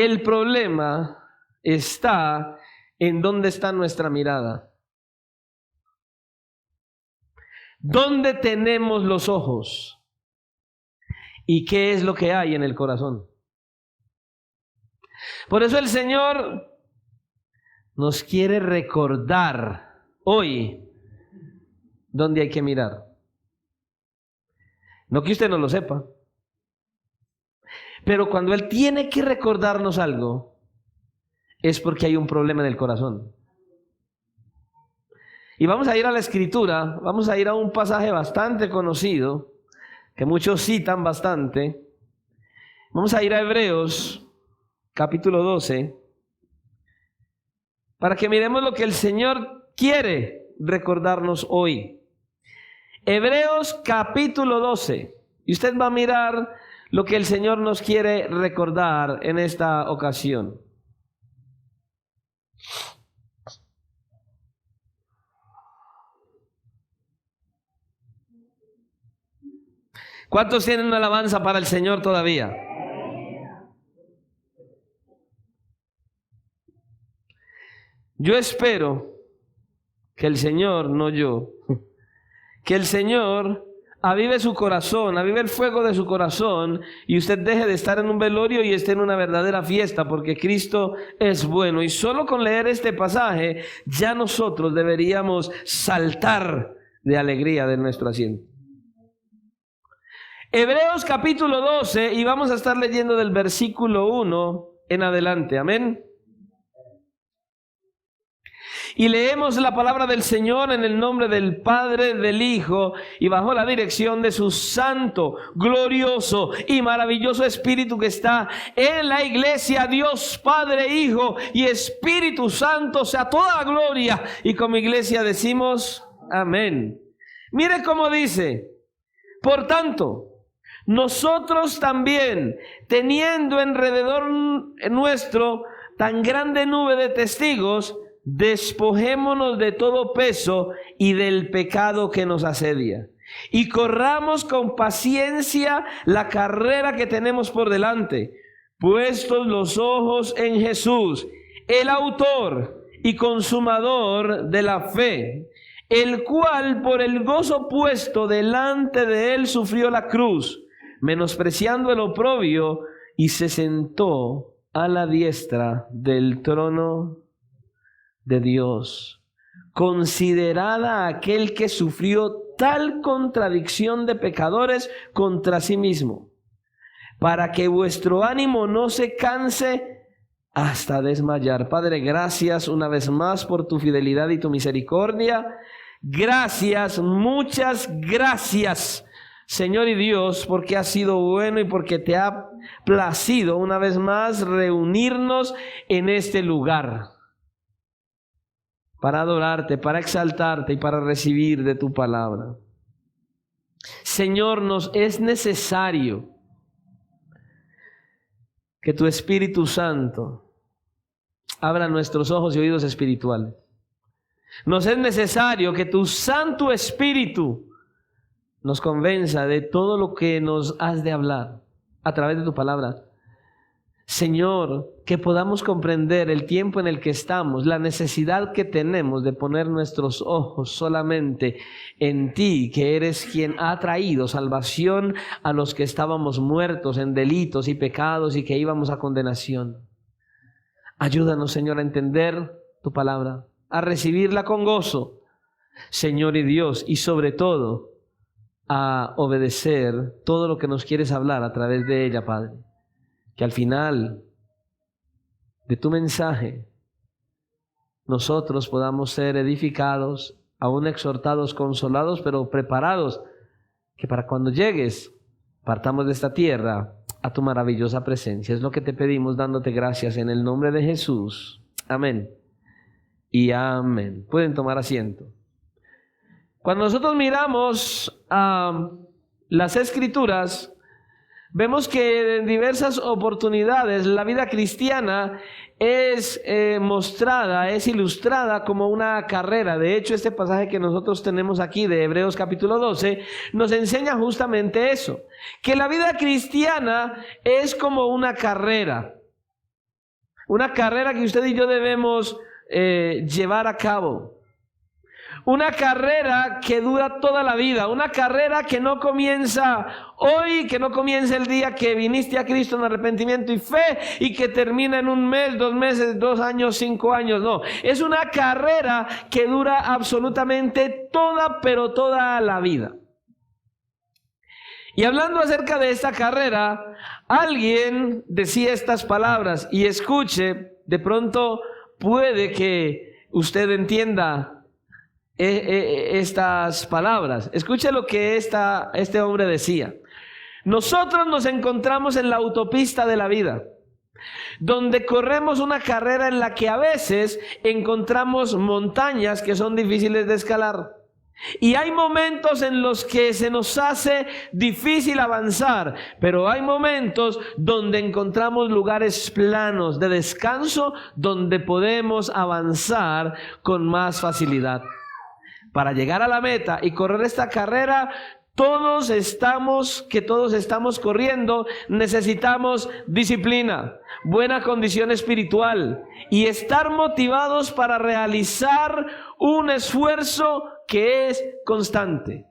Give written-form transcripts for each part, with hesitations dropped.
El problema está en dónde está nuestra mirada. ¿Dónde tenemos los ojos? ¿Y qué es lo que hay en el corazón? Por eso el Señor nos quiere recordar hoy dónde hay que mirar. No que usted no lo sepa, pero cuando Él tiene que recordarnos algo, es porque hay un problema en el corazón. Y vamos a ir a la Escritura, vamos a ir a un pasaje bastante conocido, que muchos citan bastante. Vamos a ir a Hebreos, capítulo 12, para que miremos lo que el Señor quiere recordarnos hoy. Hebreos, capítulo 12. Y usted va a mirar lo que el Señor nos quiere recordar en esta ocasión. ¿Cuántos tienen una alabanza para el Señor todavía? Yo espero que el Señor, no yo, que el Señor avive su corazón, avive el fuego de su corazón y usted deje de estar en un velorio y esté en una verdadera fiesta, porque Cristo es bueno. Y solo con leer este pasaje ya nosotros deberíamos saltar de alegría de nuestro asiento. Hebreos capítulo 12, y vamos a estar leyendo del versículo 1 en adelante, amén. Y leemos la palabra del Señor en el nombre del Padre, del Hijo, y bajo la dirección de su santo, glorioso y maravilloso Espíritu que está en la iglesia. Dios Padre, Hijo y Espíritu Santo, sea toda la gloria. Y como iglesia decimos amén. Mire cómo dice: por tanto, nosotros también, teniendo alrededor nuestro tan grande nube de testigos, despojémonos de todo peso y del pecado que nos asedia, y corramos con paciencia la carrera que tenemos por delante, puestos los ojos en Jesús, el autor y consumador de la fe, el cual por el gozo puesto delante de él sufrió la cruz, menospreciando el oprobio, y se sentó a la diestra del trono de Dios. Considerada aquel que sufrió tal contradicción de pecadores contra sí mismo, para que vuestro ánimo no se canse hasta desmayar. Padre, gracias una vez más por tu fidelidad y tu misericordia. Gracias, muchas gracias, Señor y Dios, porque has sido bueno y porque te ha placido una vez más reunirnos en este lugar para adorarte, para exaltarte y para recibir de tu palabra. Señor, nos es necesario que tu Espíritu Santo abra nuestros ojos y oídos espirituales. Nos es necesario que tu Santo Espíritu nos convenza de todo lo que nos has de hablar a través de tu palabra. Señor, que podamos comprender el tiempo en el que estamos, la necesidad que tenemos de poner nuestros ojos solamente en ti, que eres quien ha traído salvación a los que estábamos muertos en delitos y pecados y que íbamos a condenación. Ayúdanos, Señor, a entender tu palabra, a recibirla con gozo, Señor y Dios, y sobre todo a obedecer todo lo que nos quieres hablar a través de ella, Padre. Que al final de tu mensaje nosotros podamos ser edificados, aún exhortados, consolados, pero preparados, que para cuando llegues partamos de esta tierra a tu maravillosa presencia. Es lo que te pedimos, dándote gracias en el nombre de Jesús. Amén y amén. Pueden tomar asiento. Cuando nosotros miramos las Escrituras, vemos que en diversas oportunidades la vida cristiana es mostrada, es ilustrada como una carrera. De hecho, este pasaje que nosotros tenemos aquí de Hebreos capítulo 12 nos enseña justamente eso, que la vida cristiana es como una carrera. Una carrera que usted y yo debemos llevar a cabo. Una carrera que dura toda la vida, una carrera que no comienza hoy, que no comienza el día que viniste a Cristo en arrepentimiento y fe y que termina en 1 mes, 2 meses, 2 años, 5 años. No, es una carrera que dura absolutamente toda, pero toda la vida. Y hablando acerca de esta carrera, alguien decía estas palabras y escuche, de pronto puede que usted entienda estas palabras. Escuche lo que este hombre decía. Nosotros nos encontramos en la autopista de la vida, donde corremos una carrera en la que a veces encontramos montañas que son difíciles de escalar. Y hay momentos en los que se nos hace difícil avanzar, pero hay momentos donde encontramos lugares planos de descanso donde podemos avanzar con más facilidad. Para llegar a la meta y correr esta carrera, todos estamos corriendo, necesitamos disciplina, buena condición espiritual y estar motivados para realizar un esfuerzo que es constante.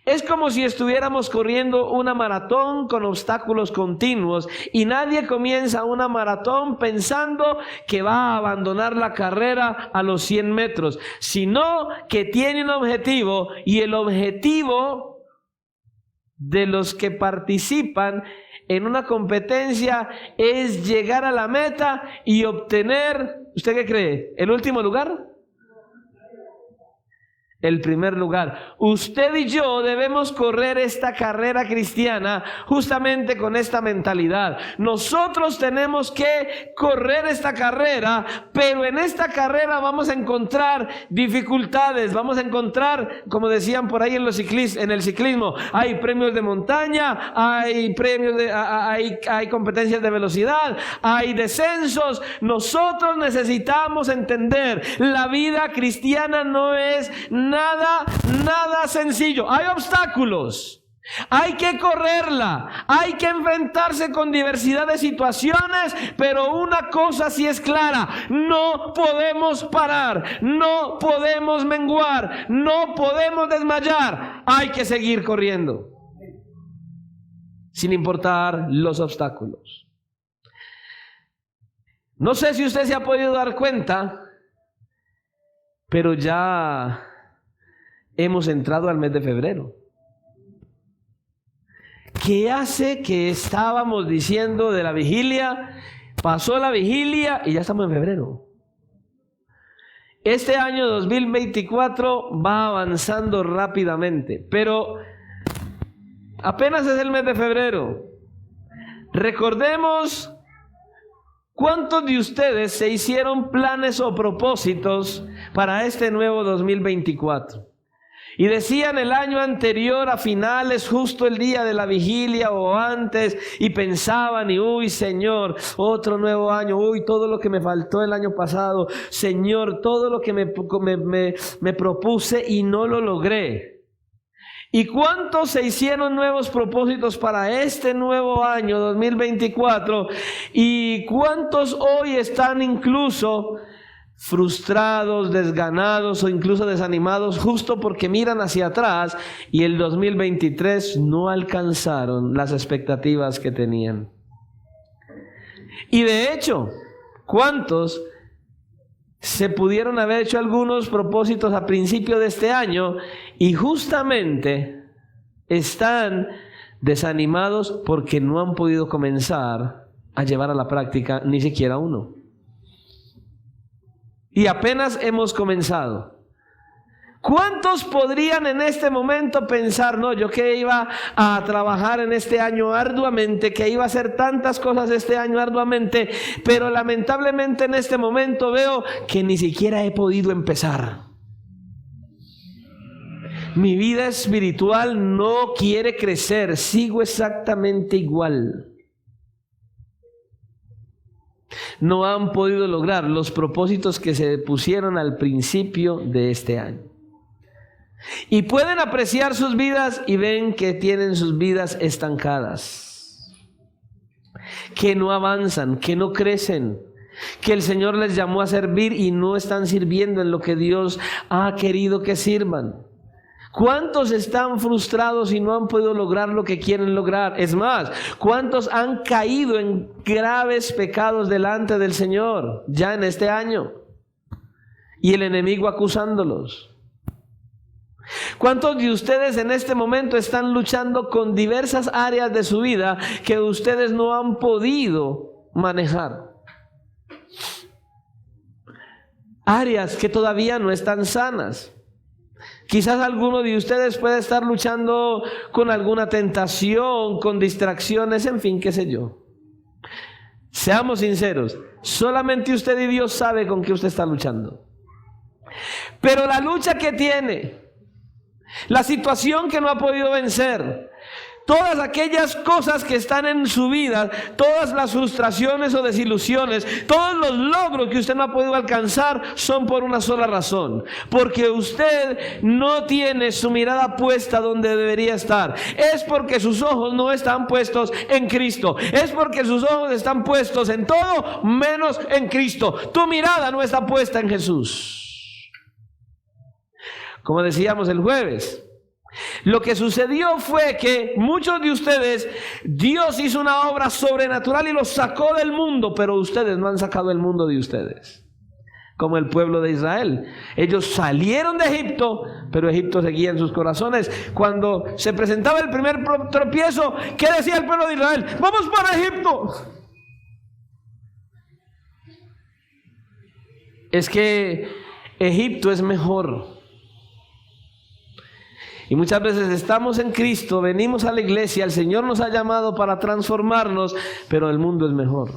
Es como si estuviéramos corriendo una maratón con obstáculos continuos y nadie comienza una maratón pensando que va a abandonar la carrera a los 100 metros, sino que tiene un objetivo, y el objetivo de los que participan en una competencia es llegar a la meta y obtener, ¿usted qué cree? ¿El último lugar? El primer lugar. Usted y yo debemos correr esta carrera cristiana justamente con esta mentalidad. Nosotros tenemos que correr esta carrera, pero en esta carrera vamos a encontrar dificultades, vamos a encontrar, como decían por ahí en el ciclismo, hay premios de montaña, hay hay competencias de velocidad, hay descensos. Nosotros necesitamos entender, la vida cristiana no es nada sencillo. Hay obstáculos, hay que correrla, hay que enfrentarse con diversidad de situaciones, pero una cosa sí es clara: no podemos parar, no podemos menguar, no podemos desmayar. Hay que seguir corriendo sin importar los obstáculos. No sé si usted se ha podido dar cuenta, pero ya hemos entrado al mes de febrero. ¿Qué hace que estábamos diciendo de la vigilia? Pasó la vigilia y ya estamos en febrero. Este año 2024 va avanzando rápidamente, pero apenas es el mes de febrero. Recordemos cuántos de ustedes se hicieron planes o propósitos para este nuevo 2024. Y decían el año anterior a finales, justo el día de la vigilia o antes, y pensaban, y uy, Señor, otro nuevo año, uy, todo lo que me faltó el año pasado, Señor, todo lo que me propuse y no lo logré. ¿Y cuántos se hicieron nuevos propósitos para este nuevo año 2024? ¿Y cuántos hoy están incluso frustrados, desganados o incluso desanimados justo porque miran hacia atrás y el 2023 no alcanzaron las expectativas que tenían? Y de hecho, ¿cuántos se pudieron haber hecho algunos propósitos a principio de este año y justamente están desanimados porque no han podido comenzar a llevar a la práctica ni siquiera uno? Y apenas hemos comenzado. ¿Cuántos podrían en este momento pensar, no, yo que iba a trabajar en este año arduamente, que iba a hacer tantas cosas este año arduamente, pero lamentablemente en este momento veo que ni siquiera he podido empezar? Mi vida espiritual no quiere crecer, sigo exactamente igual. No han podido lograr los propósitos que se pusieron al principio de este año. Y pueden apreciar sus vidas y ven que tienen sus vidas estancadas, que no avanzan, que no crecen, que el Señor les llamó a servir y no están sirviendo en lo que Dios ha querido que sirvan? ¿Cuántos están frustrados y no han podido lograr lo que quieren lograr? Es más, ¿cuántos han caído en graves pecados delante del Señor ya en este año? Y el enemigo acusándolos. ¿Cuántos de ustedes en este momento están luchando con diversas áreas de su vida que ustedes no han podido manejar? Áreas que todavía no están sanas. Quizás alguno de ustedes puede estar luchando con alguna tentación, con distracciones, en fin, qué sé yo. Seamos sinceros, solamente usted y Dios sabe con qué usted está luchando. Pero la lucha que tiene, la situación que no ha podido vencer, todas aquellas cosas que están en su vida, todas las frustraciones o desilusiones, todos los logros que usted no ha podido alcanzar son por una sola razón. Porque usted no tiene su mirada puesta donde debería estar. Es porque sus ojos no están puestos en Cristo. Es porque sus ojos están puestos en todo menos en Cristo. Tu mirada no está puesta en Jesús. Como decíamos el jueves, lo que sucedió fue que muchos de ustedes, Dios hizo una obra sobrenatural y los sacó del mundo, pero ustedes no han sacado el mundo de ustedes, como el pueblo de Israel. Ellos salieron de Egipto, pero Egipto seguía en sus corazones. Cuando se presentaba el primer tropiezo, ¿qué decía el pueblo de Israel? ¡Vamos para Egipto! Es que Egipto es mejor. Y muchas veces estamos en Cristo, venimos a la iglesia, el Señor nos ha llamado para transformarnos, pero el mundo es mejor.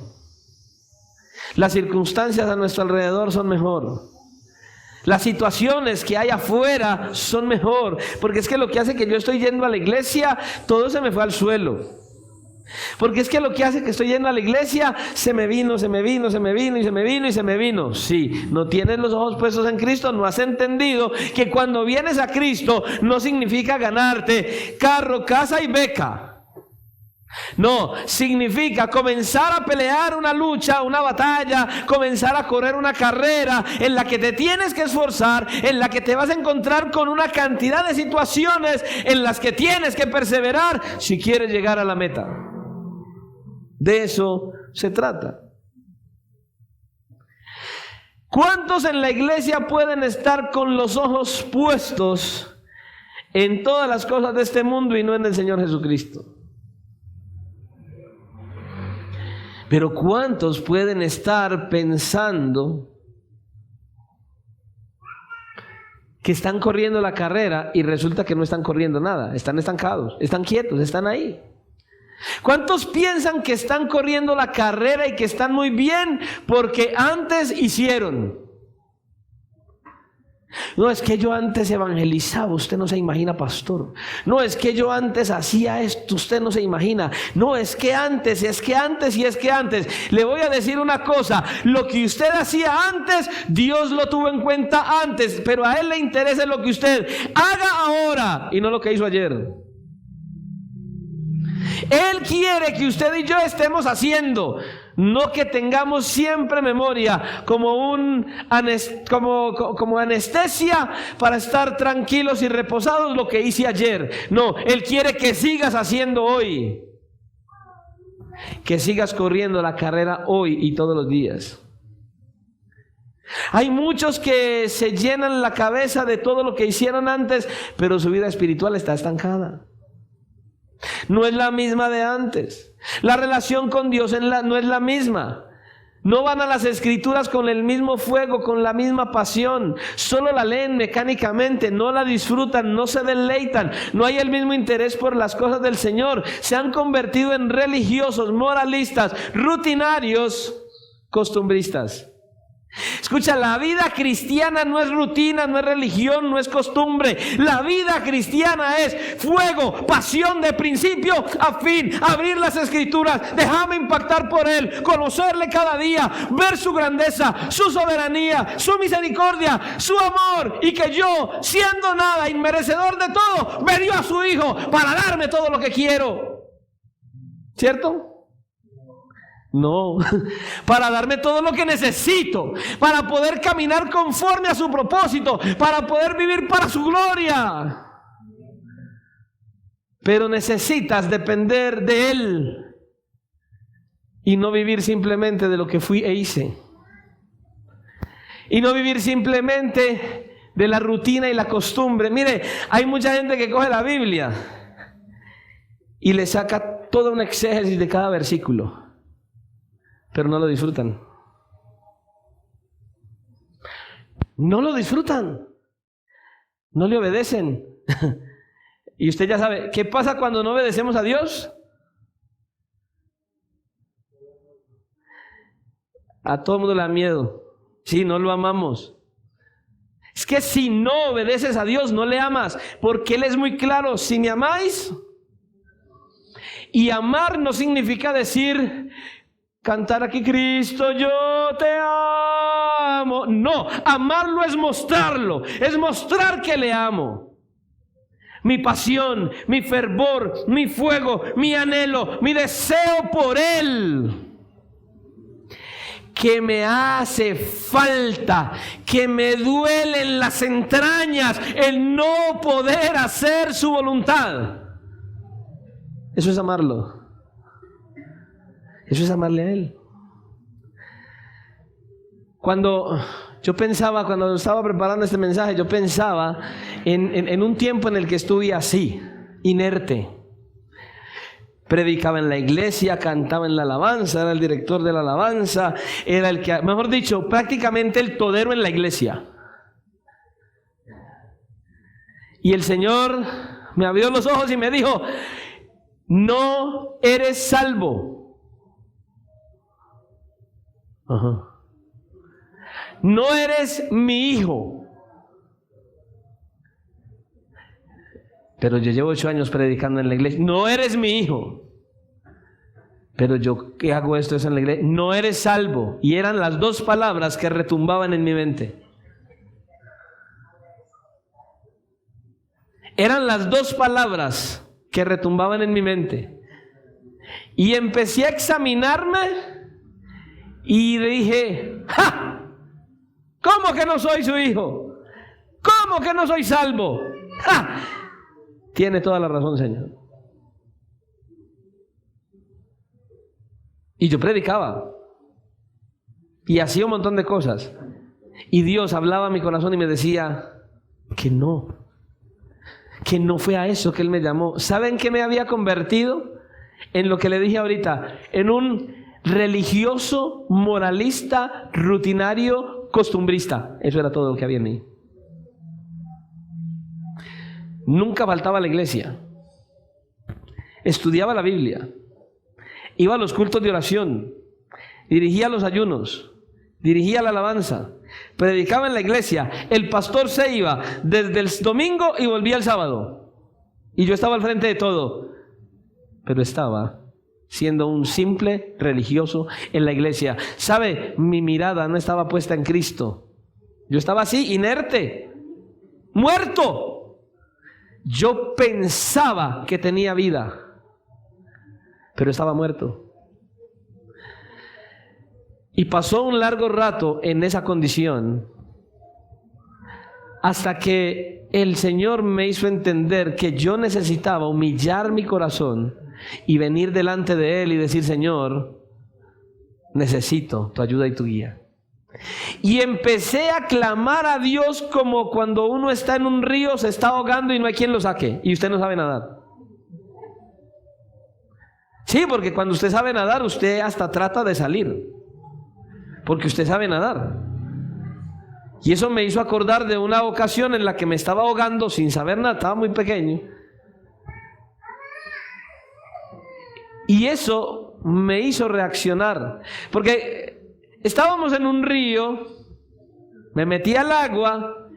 Las circunstancias a nuestro alrededor son mejor. Las situaciones que hay afuera son mejor. Porque es que lo que hace que yo estoy yendo a la iglesia, todo se me fue al suelo. Porque es que lo que hace que estoy yendo a la iglesia, se me vino. Sí, no tienes los ojos puestos en Cristo, no has entendido que cuando vienes a Cristo no significa ganarte carro, casa y beca. No, significa comenzar a pelear una lucha, una batalla, comenzar a correr una carrera en la que te tienes que esforzar, en la que te vas a encontrar con una cantidad de situaciones en las que tienes que perseverar si quieres llegar a la meta. De eso se trata. ¿Cuántos en la iglesia pueden estar con los ojos puestos en todas las cosas de este mundo y no en el Señor Jesucristo? Pero ¿cuántos pueden estar pensando que están corriendo la carrera y resulta que no están corriendo nada? Están estancados, están quietos, están ahí. ¿Cuántos piensan que están corriendo la carrera y que están muy bien porque antes hicieron? No, es que yo antes evangelizaba, usted no se imagina, pastor. No, es que yo antes hacía esto, usted no se imagina. No, es que antes. Le voy a decir una cosa, lo que usted hacía antes, Dios lo tuvo en cuenta antes, pero a Él le interesa lo que usted haga ahora y no lo que hizo ayer. Él quiere que usted y yo estemos haciendo, no que tengamos siempre memoria como anestesia para estar tranquilos y reposados lo que hice ayer. No, Él quiere que sigas haciendo hoy, que sigas corriendo la carrera hoy y todos los días. Hay muchos que se llenan la cabeza de todo lo que hicieron antes, pero su vida espiritual está estancada. No es la misma de antes. La relación con Dios no es la misma. No van a las escrituras con el mismo fuego, con la misma pasión. Solo la leen mecánicamente, no la disfrutan, no se deleitan. No hay el mismo interés por las cosas del Señor. Se han convertido en religiosos, moralistas, rutinarios, costumbristas. Escucha, la vida cristiana no es rutina, no es religión, no es costumbre. La vida cristiana es fuego, pasión de principio a fin. Abrir las escrituras, dejarme impactar por Él, conocerle cada día, ver su grandeza, su soberanía, su misericordia, su amor, y que yo, siendo nada, inmerecedor de todo, me dio a su Hijo para darme todo lo que quiero. ¿Cierto? No, para darme todo lo que necesito, para poder caminar conforme a su propósito, para poder vivir para su gloria. Pero necesitas depender de Él y no vivir simplemente de lo que fui e hice. Y no vivir simplemente de la rutina y la costumbre. Mire, hay mucha gente que coge la Biblia y le saca toda una exégesis de cada versículo, pero no lo disfrutan. No lo disfrutan. No le obedecen. Y usted ya sabe, ¿qué pasa cuando no obedecemos a Dios? A todo el mundo le da miedo. Sí, no lo amamos. Es que si no obedeces a Dios, no le amas, porque Él es muy claro: si me amáis. Y amar no significa decir, cantar aquí, Cristo, yo te amo. No, amarlo es mostrarlo, es mostrar que le amo. Mi pasión, mi fervor, mi fuego, mi anhelo, mi deseo por Él. Que me hace falta, que me duele en las entrañas el no poder hacer su voluntad. Eso es amarlo. Eso es amarle a Él. Cuando estaba preparando este mensaje, yo pensaba en un tiempo en el que estuve así, inerte. Predicaba en la iglesia, cantaba en la alabanza, era el director de la alabanza, era el que, mejor dicho, prácticamente el todero en la iglesia. Y el Señor me abrió los ojos y me dijo: no eres salvo. No eres mi hijo. Pero yo llevo 8 años predicando en la iglesia. No eres mi hijo. Pero yo, ¿qué hago esto en la iglesia? No eres salvo. Y eran las 2 palabras que retumbaban en mi mente. Eran las 2 palabras que retumbaban en mi mente. Y empecé a examinarme y dije: ¡ja! ¿Cómo que no soy su hijo? ¿Cómo que no soy salvo? ¡Ja! Tiene toda la razón, Señor. Y yo predicaba y hacía un montón de cosas, y Dios hablaba a mi corazón y me decía que no fue a eso que Él me llamó. ¿Saben qué me había convertido? En lo que le dije ahorita, en un religioso, moralista, rutinario, costumbrista. Eso era todo lo que había en mí. Nunca faltaba a la iglesia, estudiaba la Biblia, iba a los cultos de oración, dirigía los ayunos, dirigía la alabanza, predicaba en la iglesia. El pastor se iba desde el domingo y volvía el sábado, y yo estaba al frente de todo, pero estaba siendo un simple religioso en la iglesia. ¿Sabe? Mi mirada no estaba puesta en Cristo. Yo estaba así, inerte, muerto. Yo pensaba que tenía vida, pero estaba muerto. Y pasó un largo rato en esa condición, hasta que el Señor me hizo entender que yo necesitaba humillar mi corazón y venir delante de Él y decir: Señor, necesito tu ayuda y tu guía. Y empecé a clamar a Dios como cuando uno está en un río, se está ahogando y no hay quien lo saque, y usted no sabe nadar. Sí, porque cuando usted sabe nadar, usted hasta trata de salir, porque usted sabe nadar. Y eso me hizo acordar de una ocasión en la que me estaba ahogando sin saber nada, estaba muy pequeño. Y eso me hizo reaccionar, porque estábamos en un río, me metí al agua,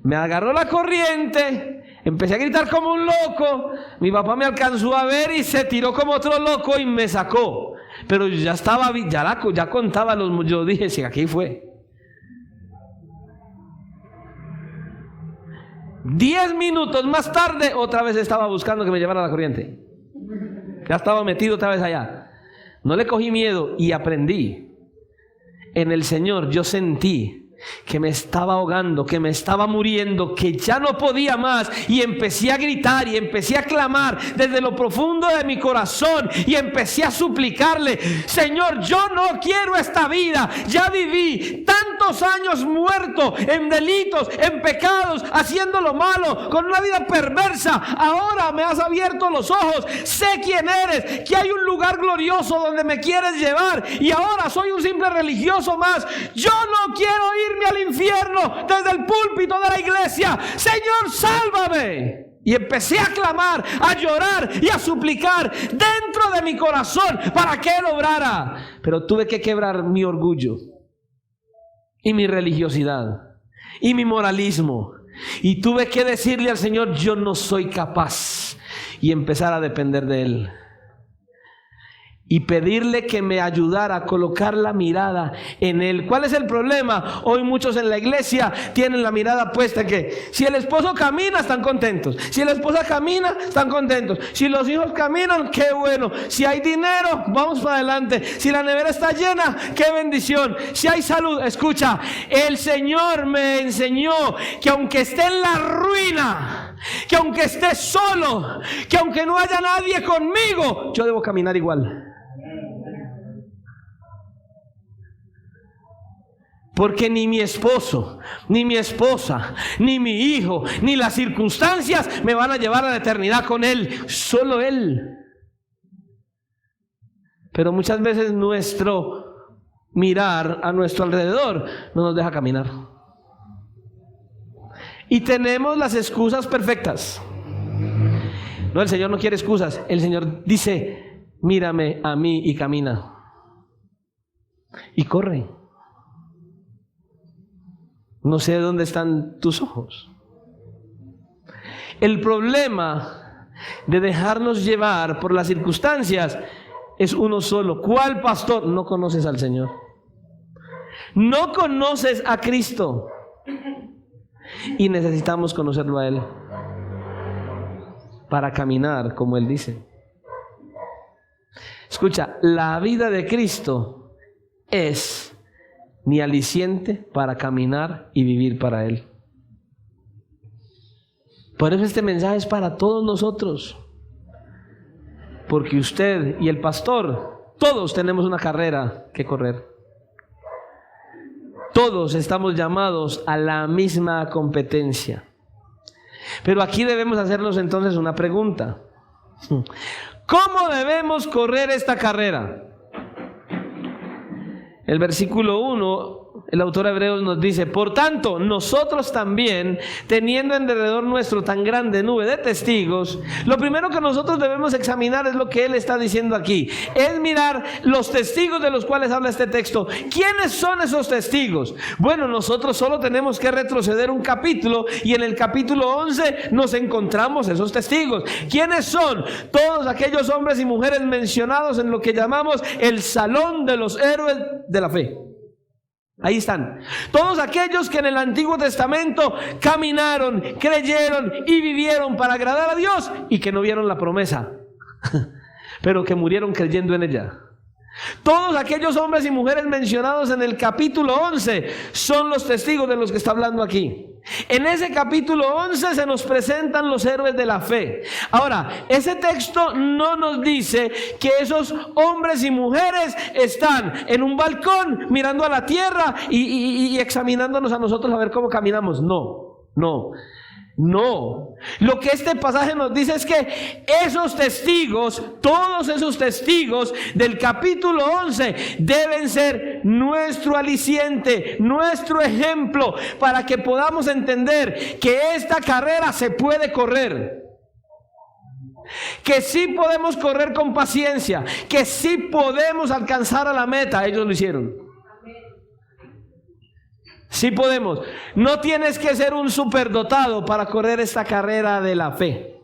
me agarró la corriente, empecé a gritar como un loco, mi papá me alcanzó a ver y se tiró como otro loco y me sacó. Pero yo ya estaba, ya contaba yo dije: sí, aquí fue. 10 minutos más tarde, otra vez estaba buscando que me llevara la corriente. Ya estaba metido otra vez allá. No le cogí miedo y aprendí. En el Señor yo sentí que me estaba ahogando, que me estaba muriendo, que ya no podía más, y empecé a gritar y empecé a clamar desde lo profundo de mi corazón y empecé a suplicarle: Señor, yo no quiero esta vida, ya viví tantos años muerto en delitos, en pecados, haciendo lo malo, con una vida perversa. Ahora me has abierto los ojos, sé quién eres, que hay un lugar glorioso donde me quieres llevar, y ahora soy un simple religioso más. Yo no quiero irme al infierno desde el púlpito de la iglesia. Señor, sálvame. Y empecé a clamar, a llorar y a suplicar dentro de mi corazón para que Él obrara. Pero tuve que quebrar mi orgullo y mi religiosidad y mi moralismo, y tuve que decirle al Señor: yo no soy capaz, y empezar a depender de Él. Y pedirle que me ayudara a colocar la mirada en Él. ¿Cuál es el problema? Hoy muchos en la iglesia tienen la mirada puesta que si el esposo camina, están contentos. Si la esposa camina, están contentos. Si los hijos caminan, qué bueno. Si hay dinero, vamos para adelante. Si la nevera está llena, qué bendición. Si hay salud, escucha, el Señor me enseñó que aunque esté en la ruina, que aunque esté solo, que aunque no haya nadie conmigo, yo debo caminar igual. Porque ni mi esposo, ni mi esposa, ni mi hijo, ni las circunstancias me van a llevar a la eternidad con Él. Solo Él. Pero muchas veces nuestro mirar a nuestro alrededor no nos deja caminar. Y tenemos las excusas perfectas. No, el Señor no quiere excusas. El Señor dice: mírame a mí y camina. Y corre. No sé dónde están tus ojos. El problema de dejarnos llevar por las circunstancias es uno solo. ¿Cuál, pastor? No conoces al Señor. No conoces a Cristo. Y necesitamos conocerlo a Él para caminar como Él dice. Escucha, la vida de Cristo es mi aliciente para caminar y vivir para Él. Por eso este mensaje es para todos nosotros, porque usted y el pastor, todos tenemos una carrera que correr. Todos estamos llamados a la misma competencia. Pero aquí debemos hacernos entonces una pregunta: ¿cómo debemos correr esta carrera? El versículo 1, el autor Hebreos nos dice: por tanto, nosotros también, teniendo en derredor nuestro tan grande nube de testigos, lo primero que nosotros debemos examinar es lo que él está diciendo aquí. Es mirar los testigos de los cuales habla este texto. ¿Quiénes son esos testigos? Bueno, nosotros solo tenemos que retroceder un capítulo, y en el capítulo 11 nos encontramos esos testigos. ¿Quiénes son? Todos aquellos hombres y mujeres mencionados en lo que llamamos el salón de los héroes de la fe. Ahí están. Todos aquellos que en el Antiguo Testamento caminaron, creyeron y vivieron para agradar a Dios, y que no vieron la promesa, pero que murieron creyendo en ella. Todos aquellos hombres y mujeres mencionados en el capítulo 11 son los testigos de los que está hablando aquí. En ese capítulo 11 se nos presentan los héroes de la fe. Ahora, ese texto no nos dice que esos hombres y mujeres están en un balcón mirando a la tierra y examinándonos a nosotros a ver cómo caminamos. No. Lo que este pasaje nos dice es que esos testigos, todos esos testigos del capítulo 11 deben ser nuestro aliciente, nuestro ejemplo, para que podamos entender que esta carrera se puede correr, que sí podemos correr con paciencia, que sí podemos alcanzar a la meta. Ellos lo hicieron. Sí podemos. No tienes que ser un superdotado para correr esta carrera de la fe.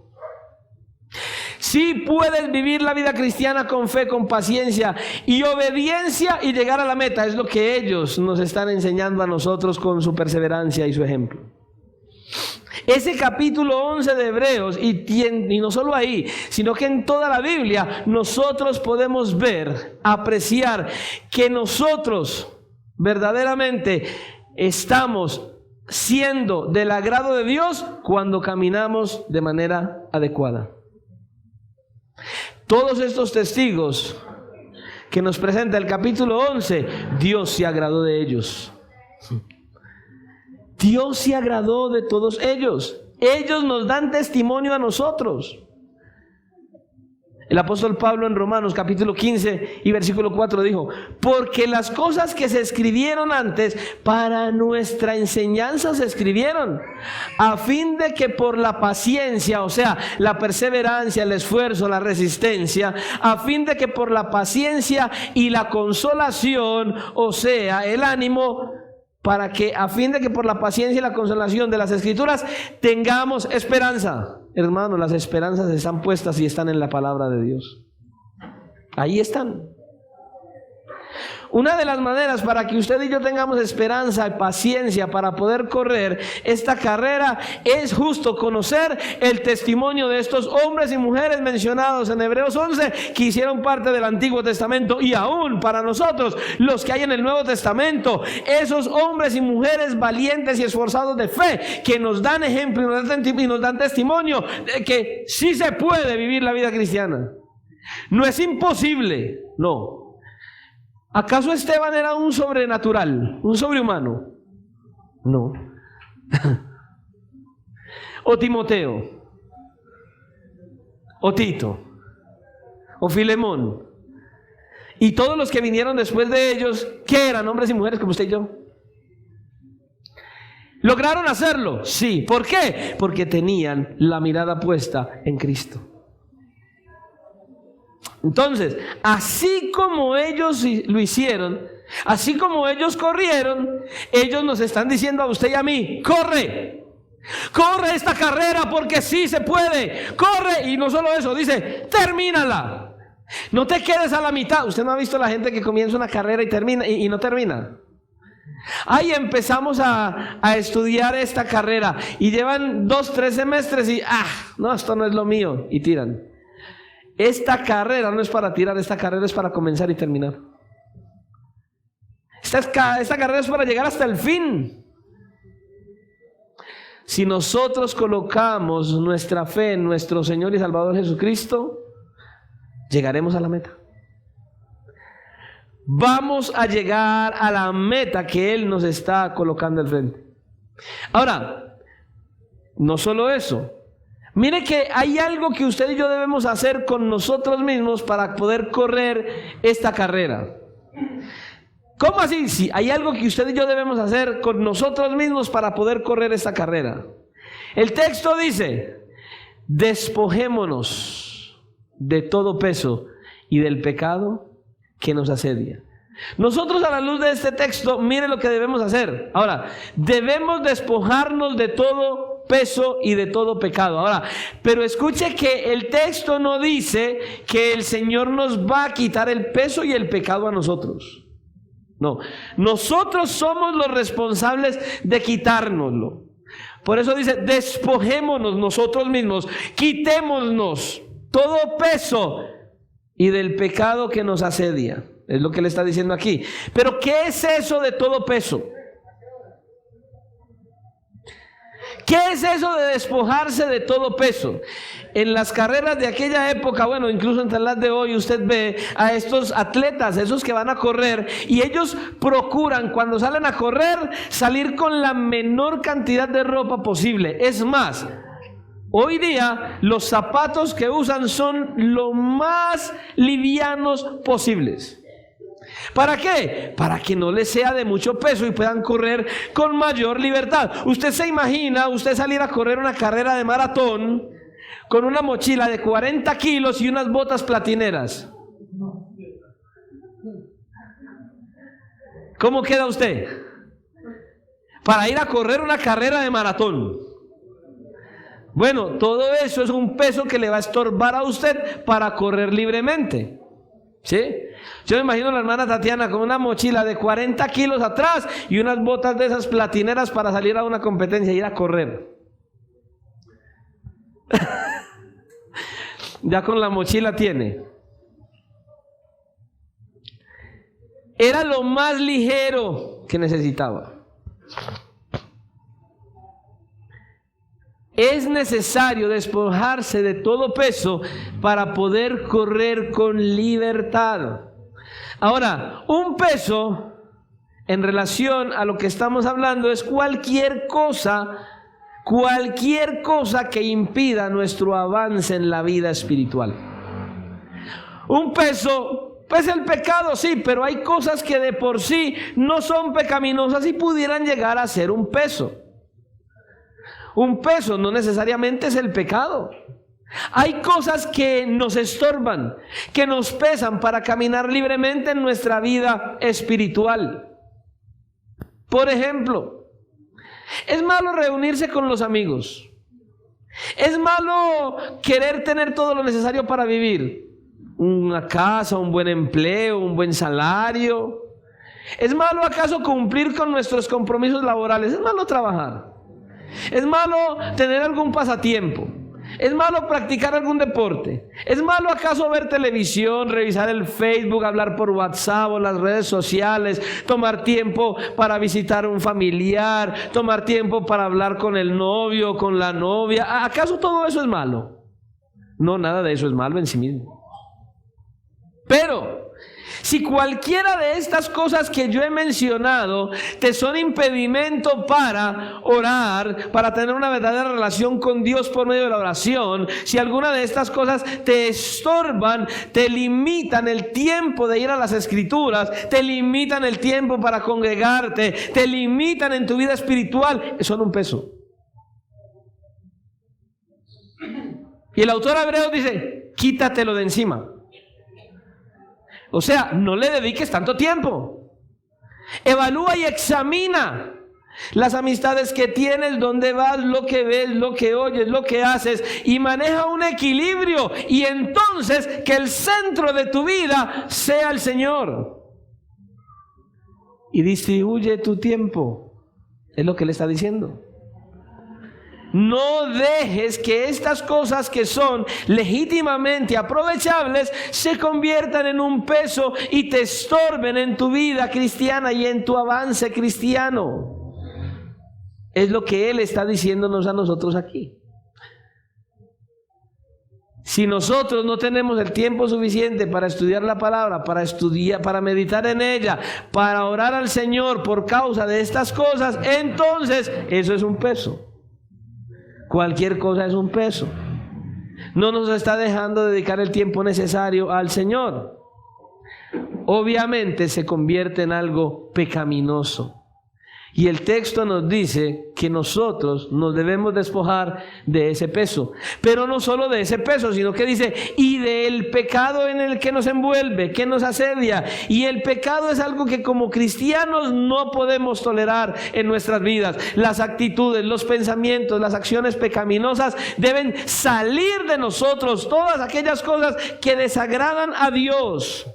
Sí puedes vivir la vida cristiana con fe, con paciencia y obediencia y llegar a la meta. Es lo que ellos nos están enseñando a nosotros con su perseverancia y su ejemplo. Ese capítulo 11 de Hebreos, y no solo ahí, sino que en toda la Biblia, nosotros podemos ver, apreciar que nosotros verdaderamente estamos siendo del agrado de Dios cuando caminamos de manera adecuada. Todos estos testigos que nos presenta el capítulo 11, Dios se agradó de ellos. Dios se agradó de todos ellos. Ellos nos dan testimonio a nosotros. El apóstol Pablo en Romanos capítulo 15 y versículo 4 dijo: porque las cosas que se escribieron antes para nuestra enseñanza se escribieron, a fin de que por la paciencia, o sea, la perseverancia, el esfuerzo, la resistencia, a fin de que por la paciencia y la consolación, o sea, el ánimo, para que a fin de que por la paciencia y la consolación de las Escrituras tengamos esperanza. Hermanos, las esperanzas están puestas y están en la palabra de Dios. Ahí están. Una de las maneras para que usted y yo tengamos esperanza y paciencia para poder correr esta carrera es justo conocer el testimonio de estos hombres y mujeres mencionados en Hebreos 11 que hicieron parte del Antiguo Testamento, y aún para nosotros los que hay en el Nuevo Testamento, esos hombres y mujeres valientes y esforzados de fe que nos dan ejemplo y nos dan testimonio de que sí se puede vivir la vida cristiana. No es imposible, no. ¿Acaso Esteban era un sobrenatural, un sobrehumano? No. O Timoteo, o Tito, o Filemón, y todos los que vinieron después de ellos, ¿qué eran? Hombres y mujeres como usted y yo. ¿Lograron hacerlo? Sí. ¿Por qué? Porque tenían la mirada puesta en Cristo. Entonces, así como ellos lo hicieron, así como ellos corrieron, ellos nos están diciendo a usted y a mí: corre, corre esta carrera porque sí se puede, corre. Y no solo eso, dice: termínala, no te quedes a la mitad. Usted no ha visto la gente que comienza una carrera y termina y no termina. Ahí empezamos a estudiar esta carrera y llevan 2-3 semestres y no, esto no es lo mío, y tiran. Esta carrera no es para tirar, esta carrera es para comenzar y terminar. Esta carrera es para llegar hasta el fin. Si nosotros colocamos nuestra fe en nuestro Señor y Salvador Jesucristo, llegaremos a la meta. Vamos a llegar a la meta que Él nos está colocando al frente. Ahora, no solo eso. Mire que hay algo que usted y yo debemos hacer con nosotros mismos para poder correr esta carrera. ¿Cómo así? Sí, hay algo que usted y yo debemos hacer con nosotros mismos para poder correr esta carrera. El texto dice: despojémonos de todo peso y del pecado que nos asedia. Nosotros, a la luz de este texto, mire lo que debemos hacer. Ahora, debemos despojarnos de todo peso y de todo pecado. Ahora, pero escuche que el texto no dice que el Señor nos va a quitar el peso y el pecado a nosotros. No, nosotros somos los responsables de quitárnoslo. Por eso dice: despojémonos nosotros mismos, quitémonos todo peso y del pecado que nos asedia. Es lo que le está diciendo aquí. Pero ¿qué es eso de todo peso? ¿Qué es eso de despojarse de todo peso? En las carreras de aquella época, bueno, incluso entre las de hoy, usted ve a estos atletas, esos que van a correr, y ellos procuran, cuando salen a correr, salir con la menor cantidad de ropa posible. Es más, hoy día los zapatos que usan son lo más livianos posibles. ¿Para qué? Para que no les sea de mucho peso y puedan correr con mayor libertad. Usted se imagina, usted salir a correr una carrera de maratón con una mochila de 40 kilos y unas botas platineras. ¿Cómo queda usted? Para ir a correr una carrera de maratón. Bueno, todo eso es un peso que le va a estorbar a usted para correr libremente. ¿Sí? Yo me imagino a la hermana Tatiana con una mochila de 40 kilos atrás y unas botas de esas platineras para salir a una competencia y ir a correr. Ya con la mochila tiene. Era lo más ligero que necesitaba. Es necesario despojarse de todo peso para poder correr con libertad. Ahora, un peso en relación a lo que estamos hablando es cualquier cosa que impida nuestro avance en la vida espiritual. Un peso, pues el pecado sí, pero hay cosas que de por sí no son pecaminosas y pudieran llegar a ser un peso. Un peso no necesariamente es el pecado. Hay cosas que nos estorban, que nos pesan para caminar libremente en nuestra vida espiritual. Por ejemplo, es malo reunirse con los amigos. Es malo querer tener todo lo necesario para vivir. Una casa, un buen empleo, un buen salario. ¿Es malo acaso cumplir con nuestros compromisos laborales? ¿Es malo trabajar? ¿Es malo tener algún pasatiempo? ¿Es malo practicar algún deporte? ¿Es malo acaso ver televisión, revisar el Facebook, hablar por WhatsApp o las redes sociales, tomar tiempo para visitar a un familiar, tomar tiempo para hablar con el novio, con la novia? ¿Acaso todo eso es malo? No, nada de eso es malo en sí mismo. Pero si cualquiera de estas cosas que yo he mencionado te son impedimento para orar, para tener una verdadera relación con Dios por medio de la oración, si alguna de estas cosas te estorban, te limitan el tiempo de ir a las Escrituras, te limitan el tiempo para congregarte, te limitan en tu vida espiritual, son un peso. Y el autor hebreo dice, quítatelo de encima. O sea, no le dediques tanto tiempo. Evalúa y examina las amistades que tienes, dónde vas, lo que ves, lo que oyes, lo que haces, y maneja un equilibrio. Y entonces que el centro de tu vida sea el Señor. Y distribuye tu tiempo. Es lo que le está diciendo. No dejes que estas cosas que son legítimamente aprovechables se conviertan en un peso y te estorben en tu vida cristiana y en tu avance cristiano. Es lo que Él está diciéndonos a nosotros aquí. Si nosotros no tenemos el tiempo suficiente para estudiar la palabra, para meditar en ella, para orar al Señor por causa de estas cosas, entonces eso es un peso. Cualquier cosa es un peso. No nos está dejando dedicar el tiempo necesario al Señor. Obviamente se convierte en algo pecaminoso. Y el texto nos dice que nosotros nos debemos despojar de ese peso. Pero no solo de ese peso, sino que dice, y del pecado en el que nos envuelve, que nos asedia. Y el pecado es algo que como cristianos no podemos tolerar en nuestras vidas. Las actitudes, los pensamientos, las acciones pecaminosas deben salir de nosotros. Todas aquellas cosas que desagradan a Dios.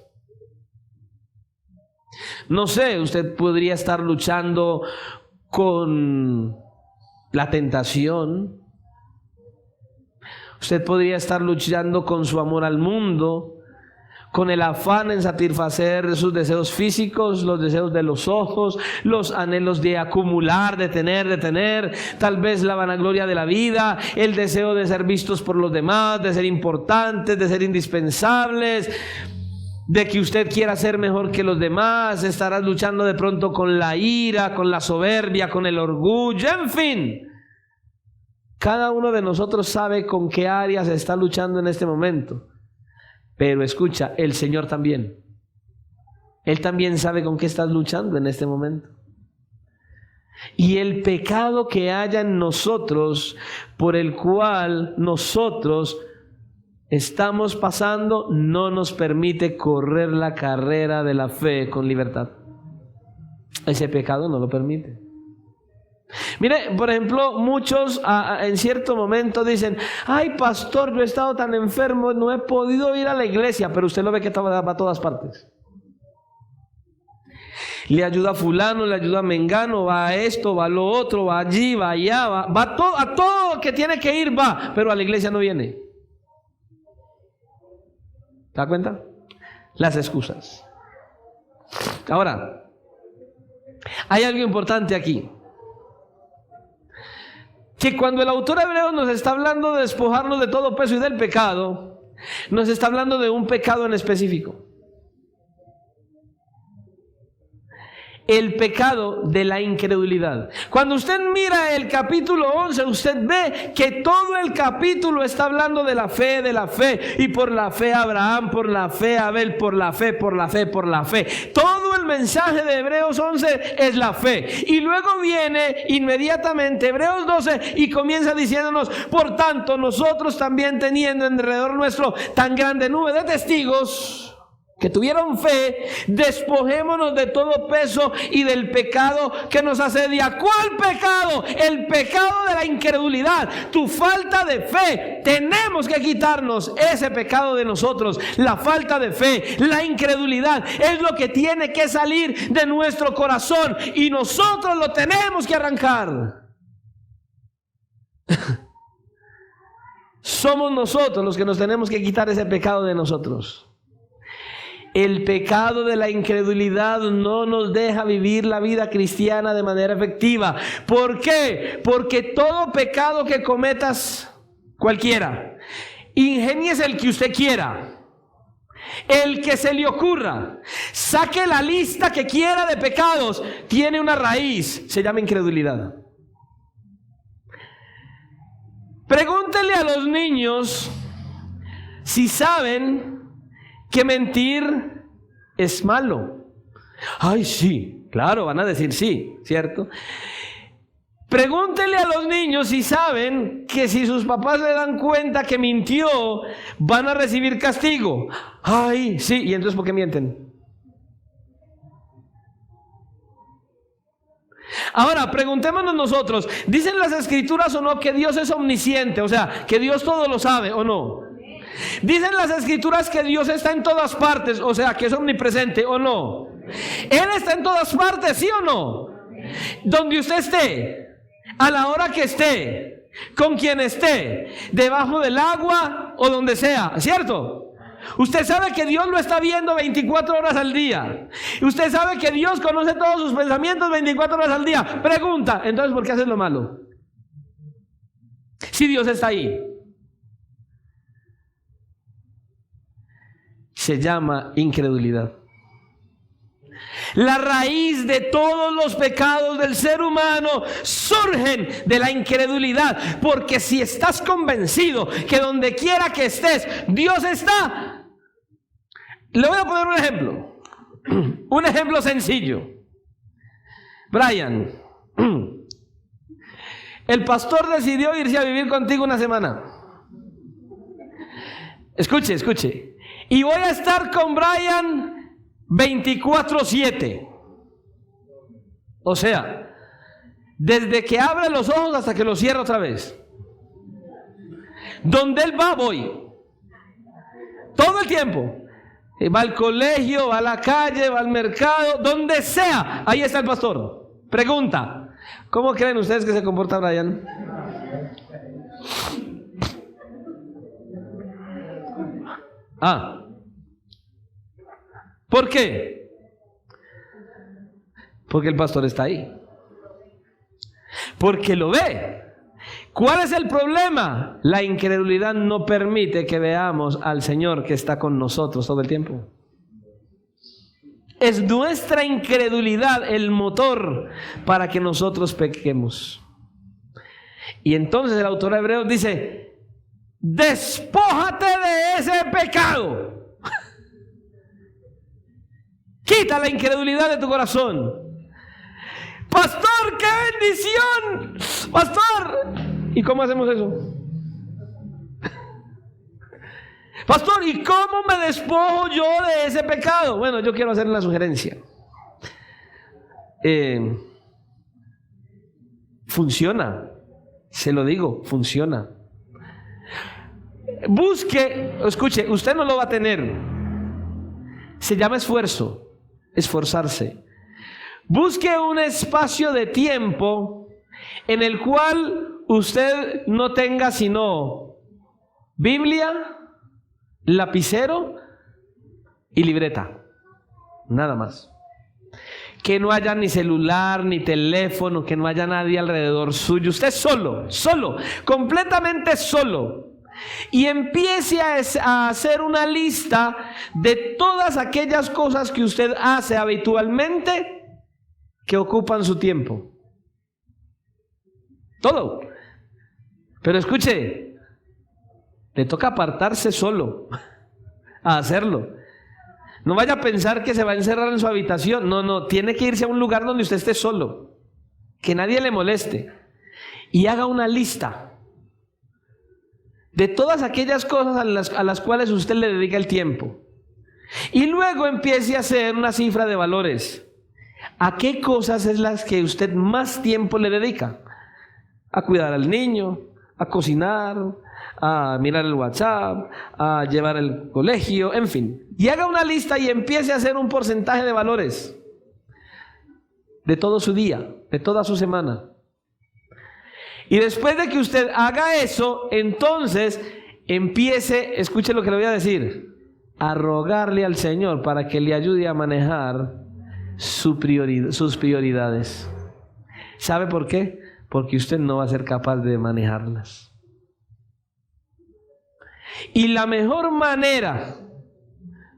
No sé, usted podría estar luchando con la tentación. Usted podría estar luchando con su amor al mundo, con el afán en satisfacer sus deseos físicos, los deseos de los ojos, los anhelos de acumular, de tener, tal vez la vanagloria de la vida, el deseo de ser vistos por los demás, de ser importantes, de ser indispensables, de que usted quiera ser mejor que los demás. Estarás luchando de pronto con la ira, con la soberbia, con el orgullo, en fin. Cada uno de nosotros sabe con qué áreas está luchando en este momento. Pero escucha, el Señor también. Él también sabe con qué estás luchando en este momento. Y el pecado que haya en nosotros, por el cual nosotros estamos pasando, no nos permite correr la carrera de la fe con libertad. Ese pecado no lo permite. Mire, por ejemplo, muchos en cierto momento dicen, ay pastor, yo he estado tan enfermo, no he podido ir a la iglesia, pero usted lo ve que va a todas partes. Le ayuda a fulano, le ayuda a mengano, va a esto, va a lo otro, va allí, va allá, va a todo que tiene que ir, va, pero a la iglesia no viene. ¿Te das cuenta? Las excusas. Ahora, hay algo importante aquí. Que cuando el autor hebreo nos está hablando de despojarnos de todo peso y del pecado, nos está hablando de un pecado en específico. El pecado de la incredulidad. Cuando usted mira el capítulo 11, usted ve que todo el capítulo está hablando de la fe, y por la fe Abraham, por la fe Abel, por la fe. Todo el mensaje de Hebreos 11 es la fe. Y luego viene inmediatamente Hebreos 12 y comienza diciéndonos: por tanto, nosotros también, teniendo alrededor nuestro tan grande nube de testigos que tuvieron fe, despojémonos de todo peso y del pecado que nos asedia. ¿Cuál pecado? El pecado de la incredulidad, tu falta de fe. Tenemos que quitarnos ese pecado de nosotros. La falta de fe, la incredulidad es lo que tiene que salir de nuestro corazón y nosotros lo tenemos que arrancar. Somos nosotros los que nos tenemos que quitar ese pecado de nosotros. El pecado de la incredulidad no nos deja vivir la vida cristiana de manera efectiva. ¿Por qué? Porque todo pecado que cometas, cualquiera, ingéniese el que usted quiera, el que se le ocurra, saque la lista que quiera de pecados, tiene una raíz, se llama incredulidad. Pregúntele a los niños si saben que mentir es malo. Ay, sí, claro, van a decir sí, ¿cierto? Pregúntele a los niños si saben que si sus papás le dan cuenta que mintió, van a recibir castigo. Ay, sí, ¿y entonces por qué mienten? Ahora, preguntémonos nosotros, ¿dicen las escrituras o no que Dios es omnisciente? O sea, que Dios todo lo sabe, ¿o no? ¿Dicen las escrituras que Dios está en todas partes? O sea, que es omnipresente, ¿o no? Él está en todas partes, ¿sí o no? Donde usted esté, a la hora que esté, con quien esté, debajo del agua o donde sea, ¿cierto? Usted sabe que Dios lo está viendo 24 horas al día. Usted sabe que Dios conoce todos sus pensamientos 24 horas al día. Pregunta, entonces, ¿por qué haces lo malo? Si Dios está ahí. Se llama incredulidad. La raíz de todos los pecados del ser humano surgen de la incredulidad, porque si estás convencido que donde quiera que estés, Dios está. Le voy a poner un ejemplo sencillo. Brian, el pastor decidió irse a vivir contigo una semana. Escuche. Y voy a estar con Brian 24/7. O sea, desde que abre los ojos hasta que los cierra otra vez. Donde él va, voy. Todo el tiempo. Va al colegio, va a la calle, va al mercado, donde sea, ahí está el pastor. Pregunta, ¿cómo creen ustedes que se comporta Brian? ¿Por qué? Porque el pastor está ahí. Porque lo ve. ¿Cuál es el problema? La incredulidad no permite que veamos al Señor que está con nosotros todo el tiempo. Es nuestra incredulidad el motor para que nosotros pequemos. Y entonces el autor hebreo dice: despójate de ese pecado. Quita la incredulidad de tu corazón. Pastor, qué bendición. Pastor, ¿y cómo hacemos eso? Pastor, ¿y cómo me despojo yo de ese pecado? Bueno, yo quiero hacer una sugerencia. Funciona, se lo digo, funciona. Busque, escuche, usted no lo va a tener. Se llama esfuerzo, esforzarse. Busque un espacio de tiempo en el cual usted no tenga sino Biblia, lapicero y libreta. Nada más. Que no haya ni celular, ni teléfono, que no haya nadie alrededor suyo. Usted solo, completamente solo. Y empiece a hacer una lista de todas aquellas cosas que usted hace habitualmente que ocupan su tiempo. Todo. Pero escuche, le toca apartarse solo a hacerlo. No vaya a pensar que se va a encerrar en su habitación. No, tiene que irse a un lugar donde usted esté solo, que nadie le moleste, y haga una lista de todas aquellas cosas a las cuales usted le dedica el tiempo. Y luego empiece a hacer una cifra de valores. ¿A qué cosas es las que usted más tiempo le dedica? A cuidar al niño, a cocinar, a mirar el WhatsApp, a llevar el colegio, en fin. Y haga una lista y empiece a hacer un porcentaje de valores de todo su día, de toda su semana. Y después de que usted haga eso, entonces empiece, escuche lo que le voy a decir, a rogarle al Señor para que le ayude a manejar sus prioridades. ¿Sabe por qué? Porque usted no va a ser capaz de manejarlas. Y la mejor manera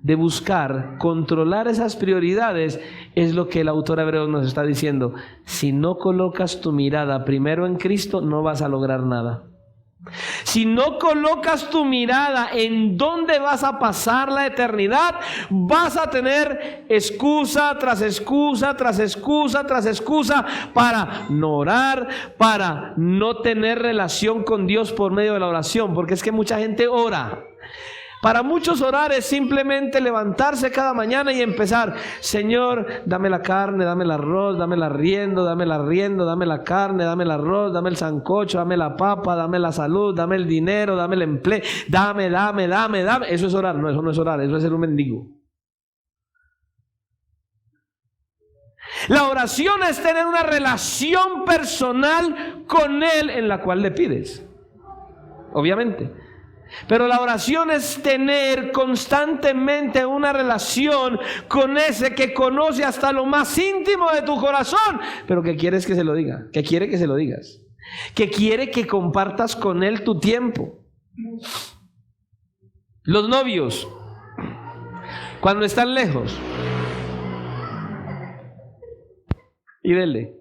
de buscar controlar esas prioridades es lo que el autor hebreo nos está diciendo. Si no colocas tu mirada primero en Cristo, no vas a lograr nada. Si no colocas tu mirada en dónde vas a pasar la eternidad, vas a tener excusa tras excusa, tras excusa, tras excusa para no orar, para no tener relación con Dios por medio de la oración, porque es que mucha gente ora. Para muchos orar es simplemente levantarse cada mañana y empezar: Señor, dame la carne, dame el arroz, dame el arriendo, dame la carne, dame el arroz, dame el sancocho, dame la papa, dame la salud, dame el dinero, dame el empleo, dame. Eso es orar. No, eso no es orar, eso es ser un mendigo. La oración es tener una relación personal con Él en la cual le pides, obviamente. Pero la oración es tener constantemente una relación con ese que conoce hasta lo más íntimo de tu corazón, pero que quieres que se lo diga, que quiere que se lo digas, que quiere que compartas con él tu tiempo. Los novios, cuando están lejos, y dele,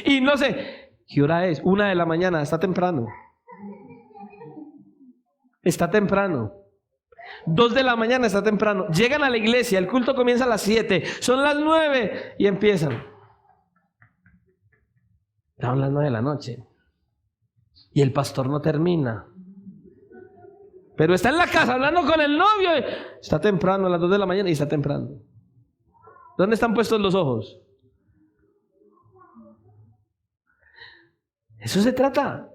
y no sé, ¿qué hora es? 1 de la mañana, está temprano. Está temprano. 2 de la mañana, está temprano. Llegan a la iglesia, el culto comienza a las 7, son las 9 y empiezan. Son las 9 de la noche y el pastor no termina, pero está en la casa hablando con el novio. Está temprano, a las 2 de la mañana, y está temprano. ¿Dónde están puestos los ojos? Eso se trata.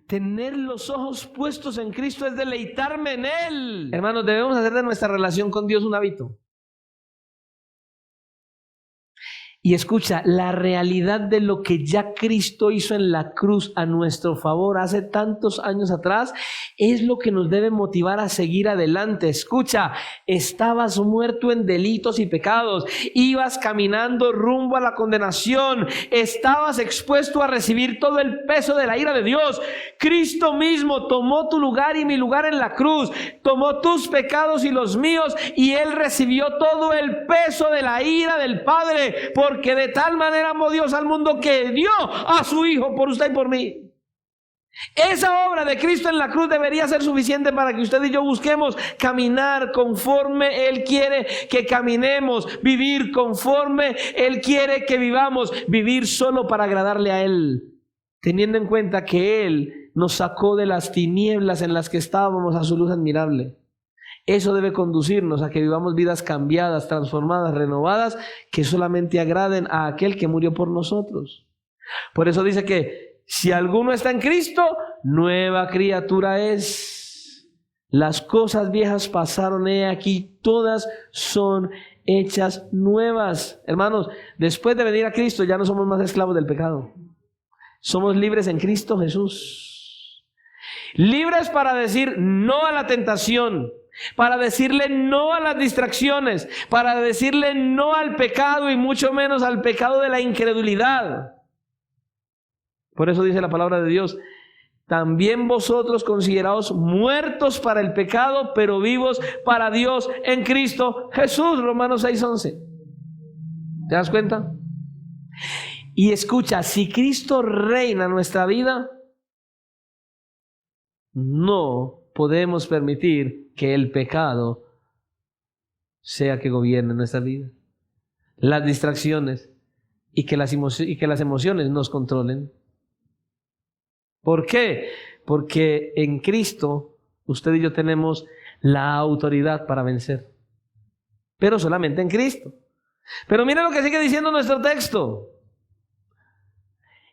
Tener los ojos puestos en Cristo es deleitarme en Él. Hermanos, debemos hacer de nuestra relación con Dios un hábito. Y escucha, la realidad de lo que ya Cristo hizo en la cruz a nuestro favor hace tantos años atrás es lo que nos debe motivar a seguir adelante. Escucha, estabas muerto en delitos y pecados, ibas caminando rumbo a la condenación, estabas expuesto a recibir todo el peso de la ira de Dios. Cristo mismo tomó tu lugar y mi lugar en la cruz, tomó tus pecados y los míos, y Él recibió todo el peso de la ira del Padre, porque de tal manera amó Dios al mundo que dio a su Hijo por usted y por mí. Esa obra de Cristo en la cruz debería ser suficiente para que usted y yo busquemos caminar conforme Él quiere que caminemos, vivir conforme Él quiere que vivamos, vivir solo para agradarle a Él, teniendo en cuenta que Él nos sacó de las tinieblas en las que estábamos a su luz admirable. Eso debe conducirnos a que vivamos vidas cambiadas, transformadas, renovadas, que solamente agraden a aquel que murió por nosotros. Por eso dice que si alguno está en Cristo, nueva criatura es. Las cosas viejas pasaron, he aquí, todas son hechas nuevas. Hermanos, después de venir a Cristo ya no somos más esclavos del pecado. Somos libres en Cristo Jesús. Libres para decir no a la tentación, para decirle no a las distracciones, para decirle no al pecado y mucho menos al pecado de la incredulidad. Por eso dice la palabra de Dios: también vosotros consideraos muertos para el pecado, pero vivos para Dios en Cristo Jesús. Romanos 6:11. ¿Te das cuenta? Y escucha, si Cristo reina en nuestra vida, no podemos permitir que el pecado sea que gobierne nuestra vida. Las distracciones y que las emociones nos controlen. ¿Por qué? Porque en Cristo usted y yo tenemos la autoridad para vencer. Pero solamente en Cristo. Pero mire lo que sigue diciendo nuestro texto.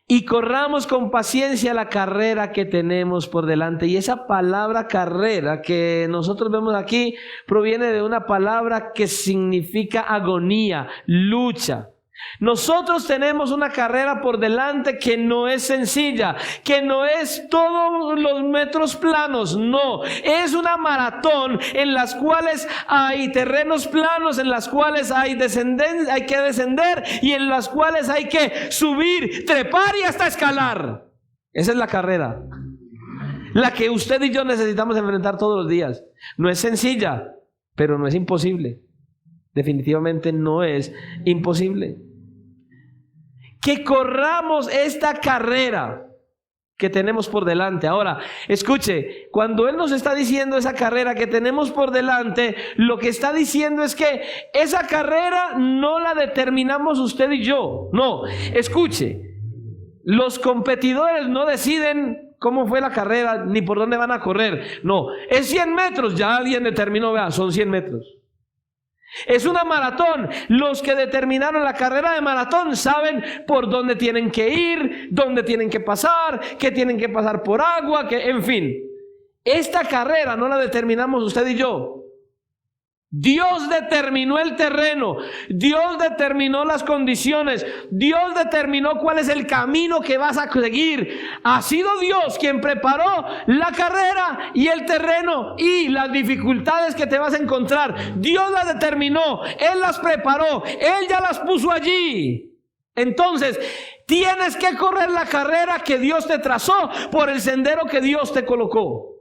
Y corramos con paciencia la carrera que tenemos por delante. Y esa palabra carrera que nosotros vemos aquí proviene de una palabra que significa agonía, lucha. Nosotros tenemos una carrera por delante que no es sencilla, que no es todos los metros planos, no, es una maratón en las cuales hay terrenos planos, en las cuales hay que descender y en las cuales hay que subir, trepar y hasta escalar. Esa es la carrera, la que usted y yo necesitamos enfrentar todos los días. No es sencilla, pero no es imposible. Definitivamente no es imposible. Que corramos esta carrera que tenemos por delante. Ahora, escuche, cuando Él nos está diciendo esa carrera que tenemos por delante, lo que está diciendo es que esa carrera no la determinamos usted y yo. No, escuche, los competidores no deciden cómo fue la carrera ni por dónde van a correr. No, es 100 metros, ya alguien determinó, vea, son 100 metros. Es una maratón. Los que determinaron la carrera de maratón saben por dónde tienen que ir, dónde tienen que pasar, que tienen que pasar por agua, que, en fin. Esta carrera no la determinamos usted y yo. Dios determinó el terreno, Dios determinó las condiciones, Dios determinó cuál es el camino que vas a seguir. Ha sido Dios quien preparó la carrera y el terreno y las dificultades que te vas a encontrar. Dios las determinó, Él las preparó, Él ya las puso allí. Entonces, tienes que correr la carrera que Dios te trazó por el sendero que Dios te colocó.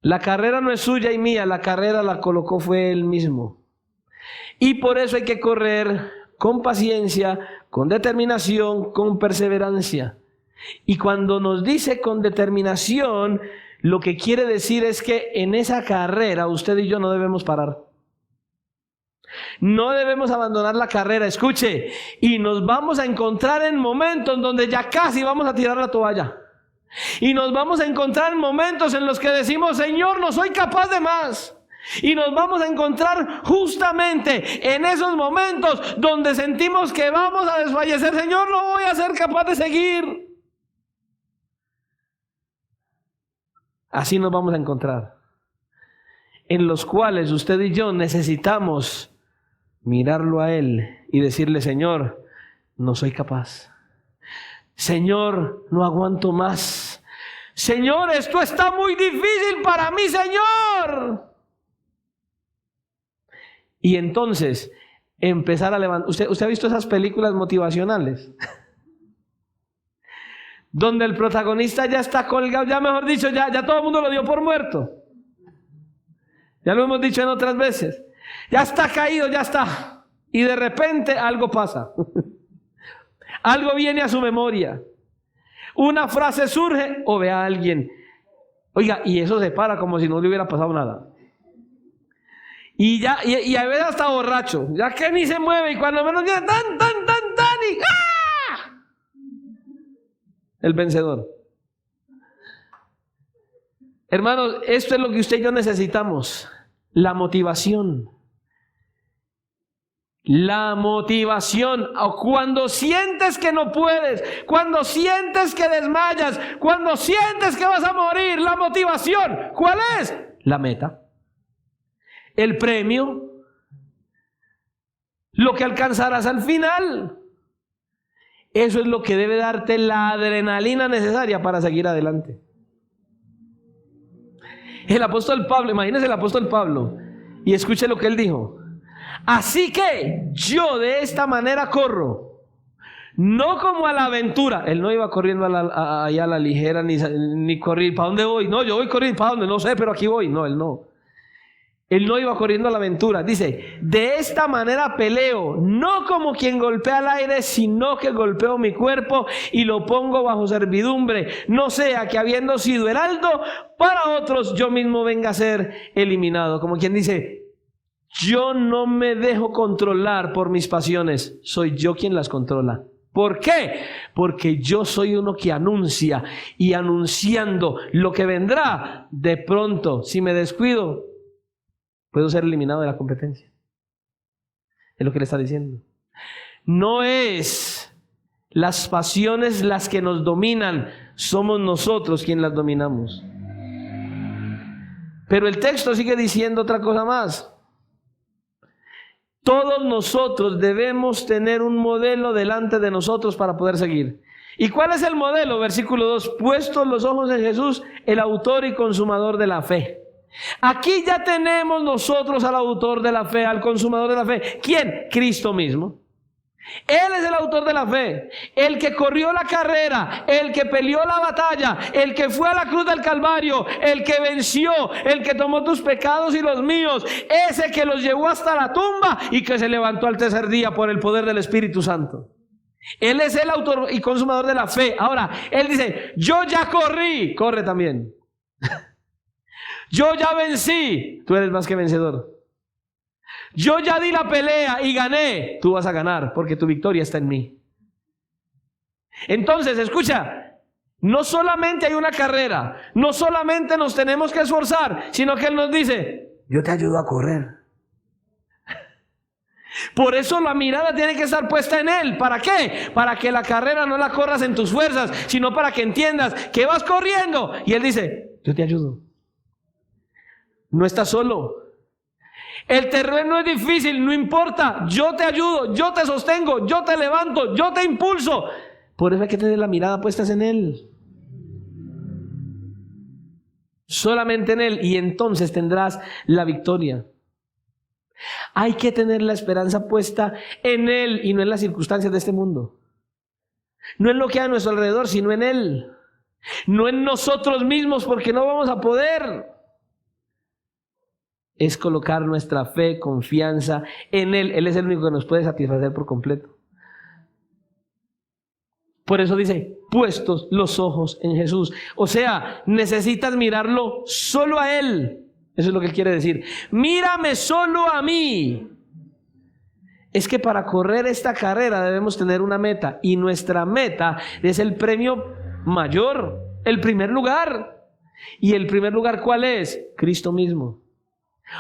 La carrera no es suya y mía, la carrera la colocó fue Él mismo. Y por eso hay que correr con paciencia, con determinación, con perseverancia. Y cuando nos dice con determinación, lo que quiere decir es que en esa carrera usted y yo no debemos parar. No debemos abandonar la carrera, escuche, y nos vamos a encontrar en momentos donde ya casi vamos a tirar la toalla. Y nos vamos a encontrar en momentos en los que decimos: Señor, no soy capaz de más. Y nos vamos a encontrar justamente en esos momentos donde sentimos que vamos a desfallecer. Señor, no voy a ser capaz de seguir. Así nos vamos a encontrar, en los cuales usted y yo necesitamos mirarlo a Él y decirle: Señor, no soy capaz. Señor, no aguanto más. Señor, esto está muy difícil para mí, Señor. Y entonces empezar a levantar. ¿Usted ha visto esas películas motivacionales? Donde el protagonista ya está colgado, ya mejor dicho, ya todo el mundo lo dio por muerto. Ya lo hemos dicho en otras veces. Ya está caído, ya está. Y de repente algo pasa. Algo viene a su memoria. Una frase surge o ve a alguien. Oiga, y eso se para como si no le hubiera pasado nada. Y a veces hasta borracho. Ya que ni se mueve y cuando menos viene tan y ¡ah! El vencedor. Hermanos, esto es lo que usted y yo necesitamos. La motivación. La motivación. Cuando sientes que no puedes, cuando sientes que desmayas, cuando sientes que vas a morir, la motivación. ¿Cuál es? La meta. el premio, lo que alcanzarás al final. Eso es lo que debe darte la adrenalina necesaria para seguir adelante. El apóstol Pablo, imagínese el apóstol Pablo, y escuche lo que él dijo. Así que yo de esta manera corro, no como a la aventura. Él no iba corriendo allá a la ligera, ni correr. ¿Para dónde voy? No, yo voy corriendo. ¿Para dónde? No sé, pero aquí voy. No, él no. Él no iba corriendo a la aventura. Dice, de esta manera peleo, no como quien golpea al aire, sino que golpeo mi cuerpo y lo pongo bajo servidumbre. No sea que habiendo sido heraldo para otros, yo mismo venga a ser eliminado. Como quien dice, yo no me dejo controlar por mis pasiones, soy yo quien las controla. ¿Por qué? Porque yo soy uno que anuncia, y anunciando lo que vendrá, de pronto, si me descuido, puedo ser eliminado de la competencia. Es lo que le está diciendo. No es las pasiones las que nos dominan, somos nosotros quienes las dominamos. Pero el texto sigue diciendo otra cosa más. Todos nosotros debemos tener un modelo delante de nosotros para poder seguir. ¿Y cuál es el modelo? Versículo 2. Puestos los ojos en Jesús, el autor y consumador de la fe. Aquí ya tenemos nosotros al autor de la fe, al consumador de la fe. ¿Quién? Cristo mismo. Él es el autor de la fe, el que corrió la carrera, el que peleó la batalla, el que fue a la cruz del Calvario, el que venció, el que tomó tus pecados y los míos, ese que los llevó hasta la tumba y que se levantó al tercer día por el poder del Espíritu Santo. Él es el autor y consumador de la fe. Ahora, él dice, yo ya corrí, corre también. Yo ya vencí, tú eres más que vencedor. Yo ya di la pelea y gané, tú vas a ganar porque tu victoria está en mí. Entonces, escucha, no solamente hay una carrera, no solamente nos tenemos que esforzar, sino que Él nos dice, yo te ayudo a correr. Por eso la mirada tiene que estar puesta en Él. ¿Para qué? Para que la carrera no la corras en tus fuerzas, sino para que entiendas que vas corriendo. Y Él dice, yo te ayudo. No estás solo. El terreno es difícil, no importa. Yo te ayudo, yo te sostengo, yo te levanto, yo te impulso. Por eso hay que tener la mirada puesta en Él. Solamente en Él, y entonces tendrás la victoria. Hay que tener la esperanza puesta en Él y no en las circunstancias de este mundo. No en lo que hay a nuestro alrededor, sino en Él. No en nosotros mismos, porque no vamos a poder. Es colocar nuestra fe, confianza en Él. Él es el único que nos puede satisfacer por completo. Por eso dice, puestos los ojos en Jesús. O sea, necesitas mirarlo solo a Él. Eso es lo que Él quiere decir. Mírame solo a mí. Es que para correr esta carrera debemos tener una meta. Y nuestra meta es el premio mayor, el primer lugar. ¿Y el primer lugar cuál es? Cristo mismo.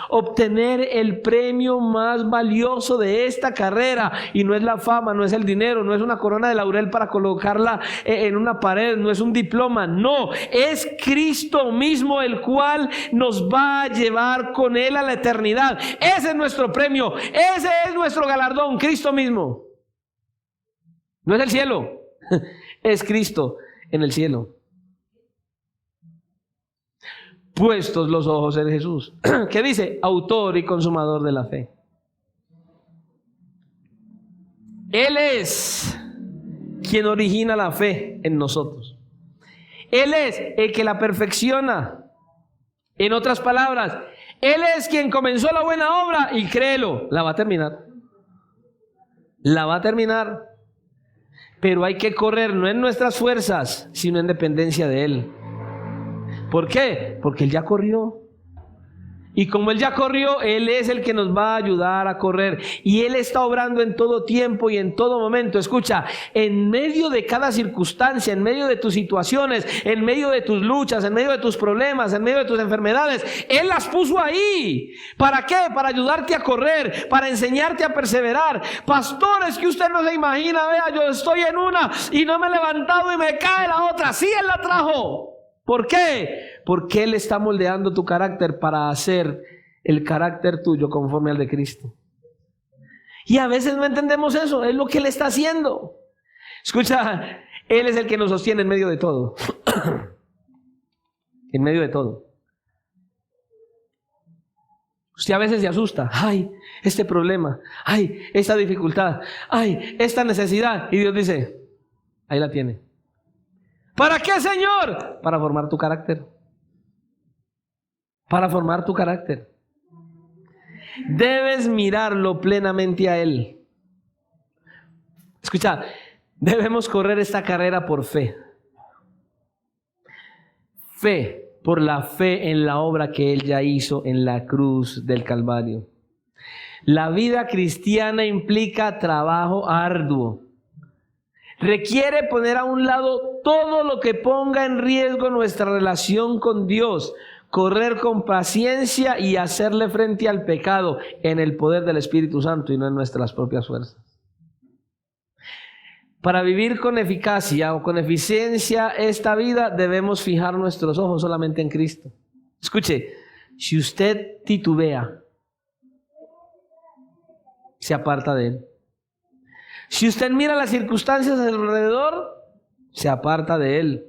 Obtener el premio más valioso de esta carrera, y no es la fama, no es el dinero, no es una corona de laurel para colocarla en una pared, no es un diploma, no, es Cristo mismo el cual nos va a llevar con Él a la eternidad. Ese es nuestro premio, ese es nuestro galardón, Cristo mismo. No es el cielo, es Cristo en el cielo. Puestos los ojos en Jesús. ¿Qué dice? Autor y consumador de la fe. Él es quien origina la fe en nosotros. Él es el que la perfecciona. En otras palabras, Él es quien comenzó la buena obra y créelo, la va a terminar. La va a terminar. Pero hay que correr no en nuestras fuerzas, sino en dependencia de Él. ¿Por qué? Porque Él ya corrió. Y como Él ya corrió, Él es el que nos va a ayudar a correr. Y Él está obrando en todo tiempo y en todo momento. Escucha, en medio de cada circunstancia, en medio de tus situaciones, en medio de tus luchas, en medio de tus problemas, en medio de tus enfermedades, Él las puso ahí. ¿Para qué? Para ayudarte a correr, para enseñarte a perseverar. Pastores, que usted no se imagina, vea, yo estoy en una y no me he levantado y me cae la otra. Sí, Él la trajo. ¿Por qué? Porque Él está moldeando tu carácter para hacer el carácter tuyo conforme al de Cristo. Y a veces no entendemos eso, es lo que Él está haciendo. Escucha, Él es el que nos sostiene en medio de todo. En medio de todo. Usted a veces se asusta. Ay, este problema. Ay, esta dificultad. Ay, esta necesidad. Y Dios dice, ahí la tiene. ¿Para qué, Señor? Para formar tu carácter. Para formar tu carácter. Debes mirarlo plenamente a Él. Escucha, debemos correr esta carrera por fe. Fe. Por la fe en la obra que Él ya hizo en la cruz del Calvario. La vida cristiana implica trabajo arduo. Requiere poner a un lado todo lo que ponga en riesgo nuestra relación con Dios, correr con paciencia y hacerle frente al pecado en el poder del Espíritu Santo y no en nuestras propias fuerzas. Para vivir con eficacia o con eficiencia esta vida, debemos fijar nuestros ojos solamente en Cristo. Escuche, si usted titubea, se aparta de Él. Si usted mira las circunstancias alrededor, se aparta de Él.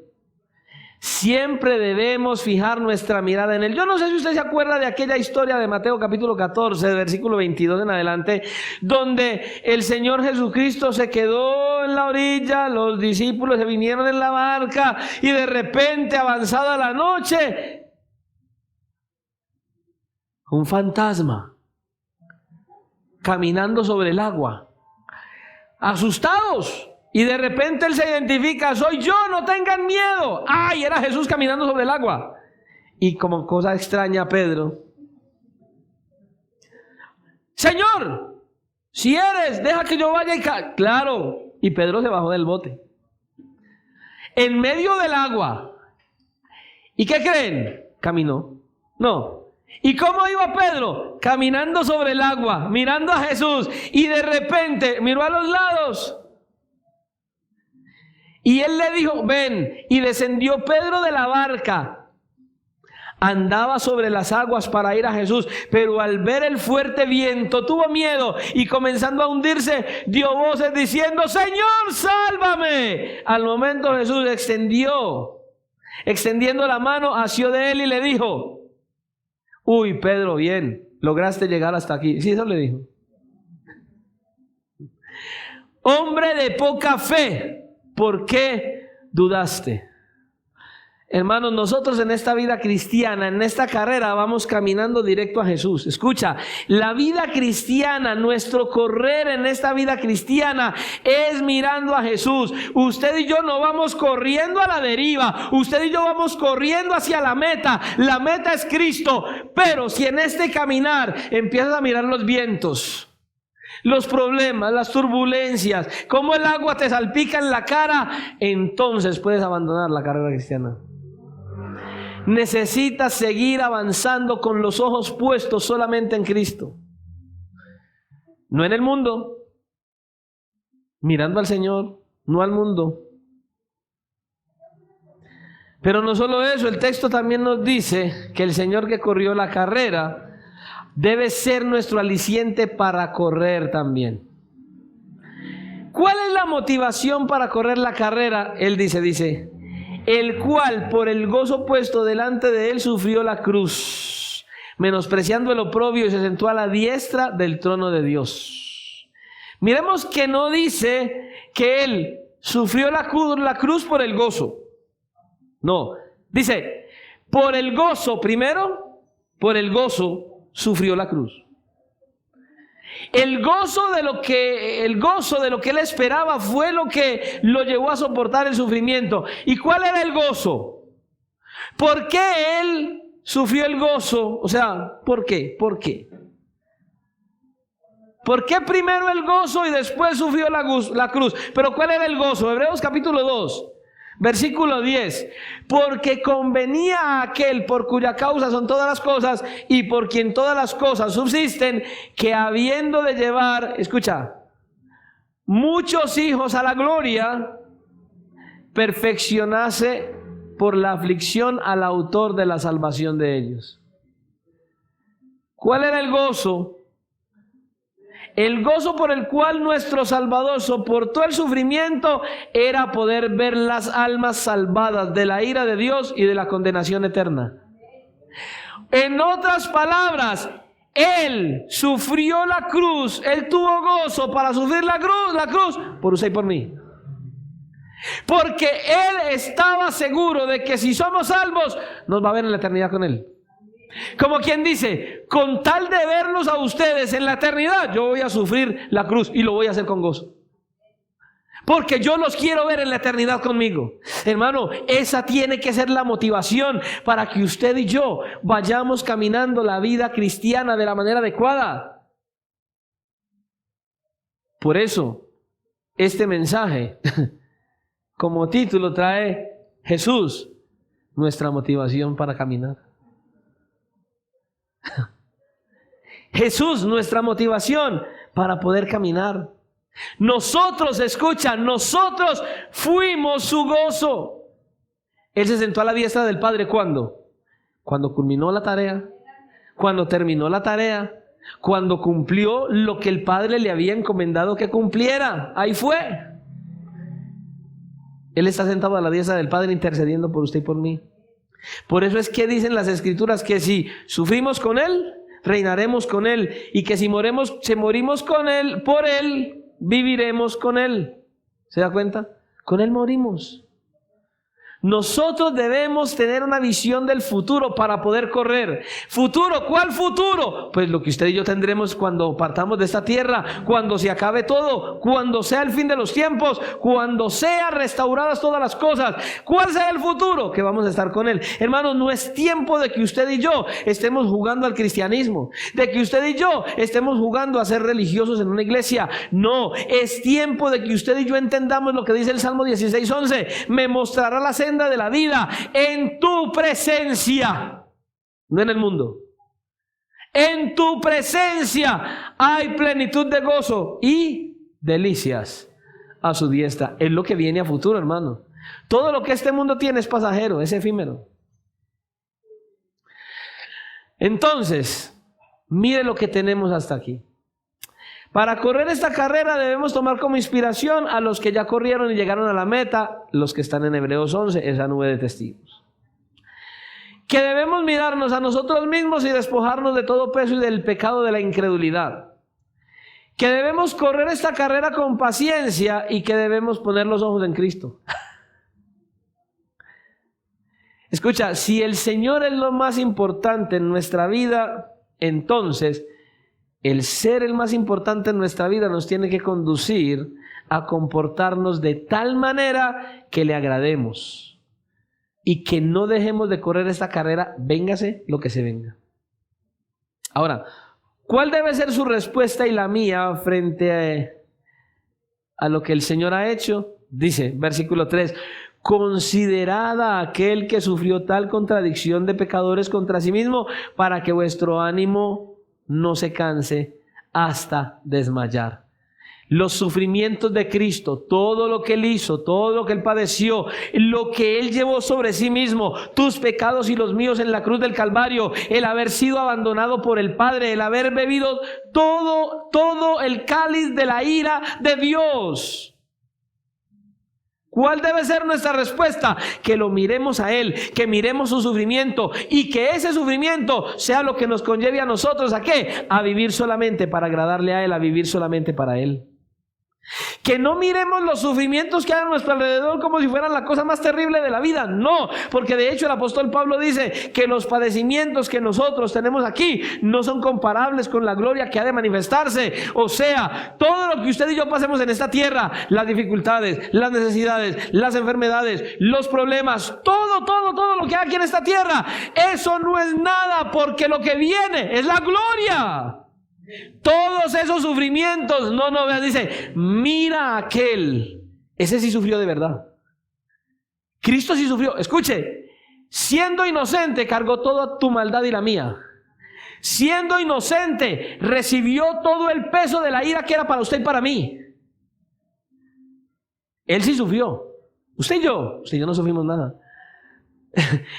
Siempre debemos fijar nuestra mirada en Él. Yo no sé si usted se acuerda de aquella historia de Mateo capítulo 14, versículo 22 en adelante, donde el Señor Jesucristo se quedó en la orilla, los discípulos se vinieron en la barca y de repente, avanzada la noche, un fantasma caminando sobre el agua, asustados. Y de repente Él se identifica, soy yo, no tengan miedo. ¡Ay! Era Jesús caminando sobre el agua. Y como cosa extraña, Pedro, Señor, si eres, deja que yo vaya y claro. Y Pedro se bajó del bote. En medio del agua. ¿Y qué creen? Caminó. No. ¿Y cómo iba Pedro? Caminando sobre el agua, mirando a Jesús. Y de repente miró a los lados. Y Él le dijo, ven. Y descendió Pedro de la barca. Andaba sobre las aguas para ir a Jesús, pero al ver el fuerte viento tuvo miedo y comenzando a hundirse dio voces diciendo, Señor, sálvame. Al momento Jesús extendiendo la mano, asió de él y le dijo, uy, Pedro, bien, lograste llegar hasta aquí. Sí, eso le dijo. Hombre de poca fe, ¿por qué dudaste? Hermanos, nosotros en esta vida cristiana, en esta carrera, vamos caminando directo a Jesús. Escucha, la vida cristiana, nuestro correr en esta vida cristiana es mirando a Jesús. Usted y yo no vamos corriendo a la deriva, usted y yo vamos corriendo hacia la meta. La meta es Cristo, pero si en este caminar empiezas a mirar los vientos, los problemas, las turbulencias, cómo el agua te salpica en la cara, entonces puedes abandonar la carrera cristiana. Necesitas seguir avanzando con los ojos puestos solamente en Cristo, no en el mundo, mirando al Señor, no al mundo. Pero no solo eso, el texto también nos dice que el Señor que corrió la carrera debe ser nuestro aliciente para correr también. ¿Cuál es la motivación para correr la carrera? Él dice, el cual por el gozo puesto delante de él sufrió la cruz, menospreciando el oprobio y se sentó a la diestra del trono de Dios. Miremos que no dice que él sufrió la cruz por el gozo. No, dice, por el gozo, primero, por el gozo sufrió la cruz. El gozo de lo que él esperaba fue lo que lo llevó a soportar el sufrimiento. ¿Y cuál era el gozo? ¿Por qué él sufrió el gozo? O sea, ¿por qué? ¿Por qué? ¿Por qué primero el gozo y después sufrió la cruz? Pero ¿cuál era el gozo? Hebreos capítulo 2. Versículo 10, porque convenía a aquel por cuya causa son todas las cosas y por quien todas las cosas subsisten, que habiendo de llevar, escucha, muchos hijos a la gloria, perfeccionase por la aflicción al autor de la salvación de ellos. ¿Cuál era el gozo? El gozo por el cual nuestro Salvador soportó el sufrimiento era poder ver las almas salvadas de la ira de Dios y de la condenación eterna. En otras palabras, Él sufrió la cruz, Él tuvo gozo para sufrir la cruz por usted y por mí. Porque Él estaba seguro de que si somos salvos, nos va a ver en la eternidad con Él. Como quien dice, con tal de verlos a ustedes en la eternidad, yo voy a sufrir la cruz y lo voy a hacer con gozo. Porque yo los quiero ver en la eternidad conmigo. Hermano, esa tiene que ser la motivación para que usted y yo vayamos caminando la vida cristiana de la manera adecuada. Por eso, este mensaje, como título trae Jesús, nuestra motivación para caminar. Jesús, nuestra motivación para poder caminar. Nosotros, escucha, nosotros fuimos su gozo. Él se sentó a la diestra del Padre, ¿cuándo? Cuando culminó la tarea, cuando terminó la tarea, cuando cumplió lo que el Padre le había encomendado que cumpliera. Ahí fue. Él está sentado a la diestra del Padre intercediendo por usted y por mí. Por eso es que dicen las Escrituras que si sufrimos con Él, reinaremos con Él, y que si morimos con Él, por Él, viviremos con Él. ¿Se da cuenta? Con Él morimos. Nosotros debemos tener una visión del futuro para poder correr. ¿Futuro? ¿Cuál futuro? Pues lo que usted y yo tendremos cuando partamos de esta tierra, cuando se acabe todo, cuando sea el fin de los tiempos, cuando sean restauradas todas las cosas. ¿Cuál será el futuro? Que vamos a estar con Él. Hermanos, no es tiempo de que usted y yo estemos jugando al cristianismo, de que usted y yo estemos jugando a ser religiosos en una iglesia. No, es tiempo de que usted y yo entendamos lo que dice el Salmo 16:11. Me mostrará la senda de la vida en tu presencia, no en el mundo. En tu presencia hay plenitud de gozo y delicias a su diestra. Es lo que viene a futuro, hermano. Todo lo que este mundo tiene es pasajero, es efímero. Entonces, mire lo que tenemos hasta aquí. Para correr esta carrera debemos tomar como inspiración a los que ya corrieron y llegaron a la meta, los que están en Hebreos 11, esa nube de testigos. Que debemos mirarnos a nosotros mismos y despojarnos de todo peso y del pecado de la incredulidad. Que debemos correr esta carrera con paciencia y que debemos poner los ojos en Cristo. Escucha, si el Señor es lo más importante en nuestra vida, entonces el ser el más importante en nuestra vida nos tiene que conducir a comportarnos de tal manera que le agrademos y que no dejemos de correr esta carrera, véngase lo que se venga. Ahora, ¿cuál debe ser su respuesta y la mía frente a lo que el Señor ha hecho? Dice, versículo 3, considerad a aquel que sufrió tal contradicción de pecadores contra sí mismo, para que vuestro ánimo no se canse hasta desmayar. Los sufrimientos de Cristo, todo lo que Él hizo, todo lo que Él padeció, lo que Él llevó sobre sí mismo, tus pecados y los míos en la cruz del Calvario, el haber sido abandonado por el Padre, el haber bebido todo el cáliz de la ira de Dios. ¿Cuál debe ser nuestra respuesta? Que lo miremos a Él, que miremos su sufrimiento y que ese sufrimiento sea lo que nos conlleve a nosotros, ¿a qué? A vivir solamente para agradarle a Él, a vivir solamente para Él. Que no miremos los sufrimientos que hay a nuestro alrededor como si fueran la cosa más terrible de la vida. No, porque de hecho el apóstol Pablo dice que los padecimientos que nosotros tenemos aquí no son comparables con la gloria que ha de manifestarse. O sea, todo lo que usted y yo pasemos en esta tierra, las dificultades, las necesidades, las enfermedades, los problemas, todo lo que hay aquí en esta tierra, eso no es nada, porque lo que viene es la gloria. Todos esos sufrimientos, no, dice, mira a aquel, ese sí sufrió de verdad. Cristo sí sufrió, escuche, siendo inocente cargó toda tu maldad y la mía. Siendo inocente recibió todo el peso de la ira que era para usted y para mí. Él sí sufrió. Usted y yo no sufrimos nada.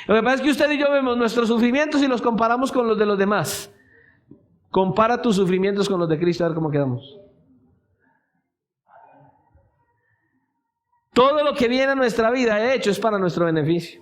Lo que pasa es que usted y yo vemos nuestros sufrimientos y los comparamos con los de los demás. Compara tus sufrimientos con los de Cristo, a ver cómo quedamos. Todo lo que viene a nuestra vida, de hecho, es para nuestro beneficio.